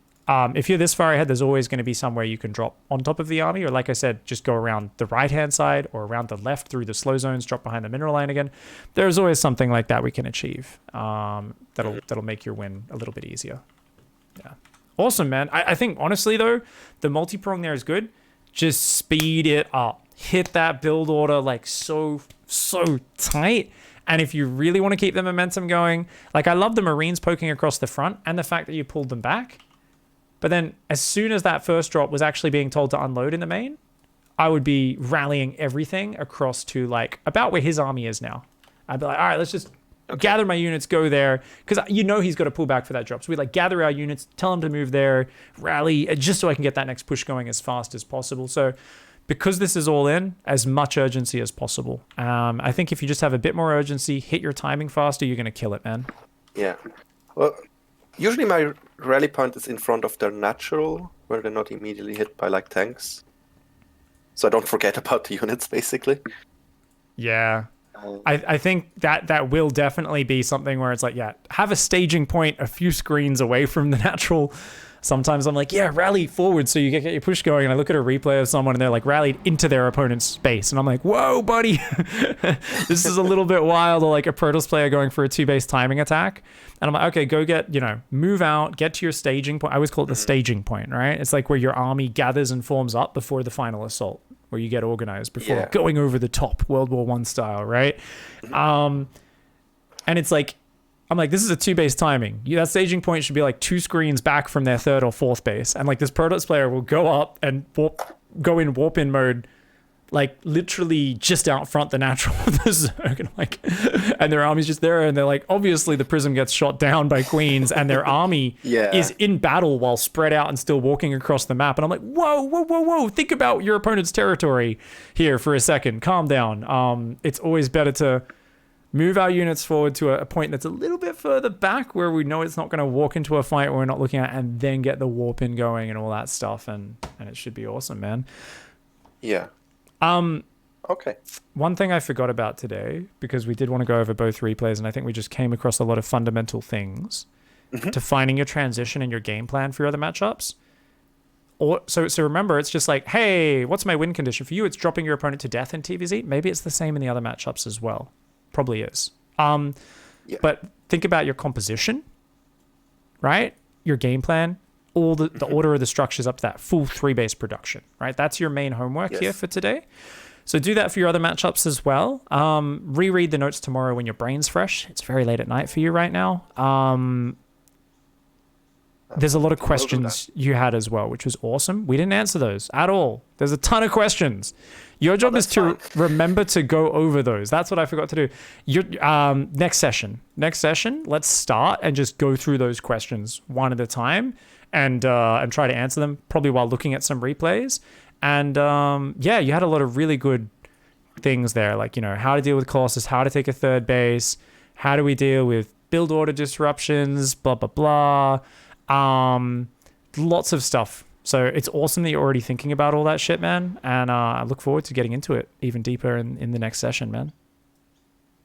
if you're this far ahead, there's always going to be somewhere you can drop on top of the army. Or like I said, just go around the right-hand side or around the left through the slow zones, drop behind the mineral line again. There's always something like that we can achieve that'll make your win a little bit easier. Yeah. Awesome, man. I think, honestly, though, the multi-prong there is good. Just speed it up. Hit that build order like so tight. And if you really want to keep the momentum going, like I love the Marines poking across the front and the fact that you pulled them back. But then as soon as that first drop was actually being told to unload in the main, I would be rallying everything across to like about where his army is now. I'd be like, all right, let's just gather my units, go there. Because you know he's got to pull back for that drop. So we like gather our units, tell him to move there, rally, just so I can get that next push going as fast as possible. So because this is all in, as much urgency as possible. I think if you just have a bit more urgency, hit your timing faster, you're going to kill it, man. Yeah. Well, usually my rally point is in front of their natural, where they're not immediately hit by like tanks. So I don't forget about the units, basically. Yeah. I think that will definitely be something where it's like, yeah, have a staging point a few screens away from the natural. Sometimes I'm like, yeah, rally forward so you get your push going. And I look at a replay of someone and they're like rallied into their opponent's space. And I'm like, whoa, buddy, this is a little bit wild. Or like a Protoss player going for a 2-base timing attack. And I'm like, okay, go get, move out, get to your staging point. I always call it the staging point, right? It's like where your army gathers and forms up before the final assault, where you get organized before going over the top, World War I style, right? And it's like, I'm like, this is a 2-base timing. That staging point should be like 2 screens back from their 3rd or 4th base. And like this Protoss player will go up and go in warp-in mode, like literally just out front the natural of the Zerg. And like, and their army's just there. And they're like, obviously the Prism gets shot down by Queens and their army is in battle while spread out and still walking across the map. And I'm like, whoa. Think about your opponent's territory here for a second. Calm down. It's always better to move our units forward to a point that's a little bit further back where we know it's not going to walk into a fight we're not looking at, and then get the warp in going and all that stuff. And it should be awesome, man. Yeah. Okay. One thing I forgot about today, because we did want to go over both replays, and I think we just came across a lot of fundamental things to finding your transition and your game plan for your other matchups. So remember, it's just like, hey, what's my win condition? For you, it's dropping your opponent to death in TvZ. Maybe it's the same in the other matchups as well. Probably is. But think about your composition, right? Your game plan, all the order of the structures up to that full 3-base production, right? That's your main homework here for today. So do that for your other matchups as well. Reread the notes tomorrow when your brain's fresh. It's very late at night for you right now. There's a lot of questions you had as well, which was awesome. We didn't answer those at all. There's a ton of questions. Your job is to remember to go over those. That's what I forgot to do. Next session, let's start and just go through those questions one at a time and try to answer them, probably while looking at some replays. And you had a lot of really good things there, like, how to deal with Colossus, how to take a 3rd base, how do we deal with build order disruptions, blah, blah, blah. Lots of stuff. So it's awesome that you're already thinking about all that shit, man. And I look forward to getting into it even deeper in the next session, man.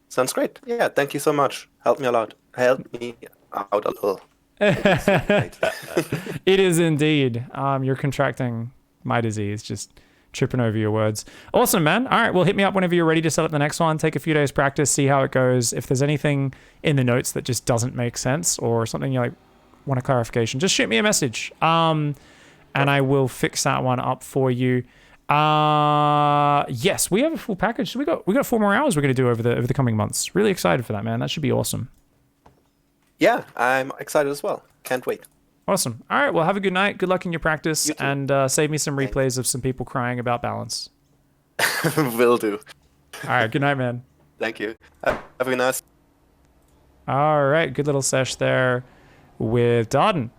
Sounds great. Yeah, thank you so much. Help me a lot. Help me out a little. It is indeed. You're contracting my disease, just tripping over your words. Awesome, man. All right, well, hit me up whenever you're ready to set up the next one. Take a few days practice, see how it goes. If there's anything in the notes that just doesn't make sense or something you want a clarification, just shoot me a message. And I will fix that one up for you. Yes, we have a full package. We got 4 more hours we're gonna do over the coming months. Really excited for that, man. That should be awesome. Yeah, I'm excited as well. Can't wait. Awesome. All right. Well, have a good night. Good luck in your practice, You too. and save me some replays of some people crying about balance. Will do. All right. Good night, man. Thank you. Have a nice. All right. Good little sesh there with Darden.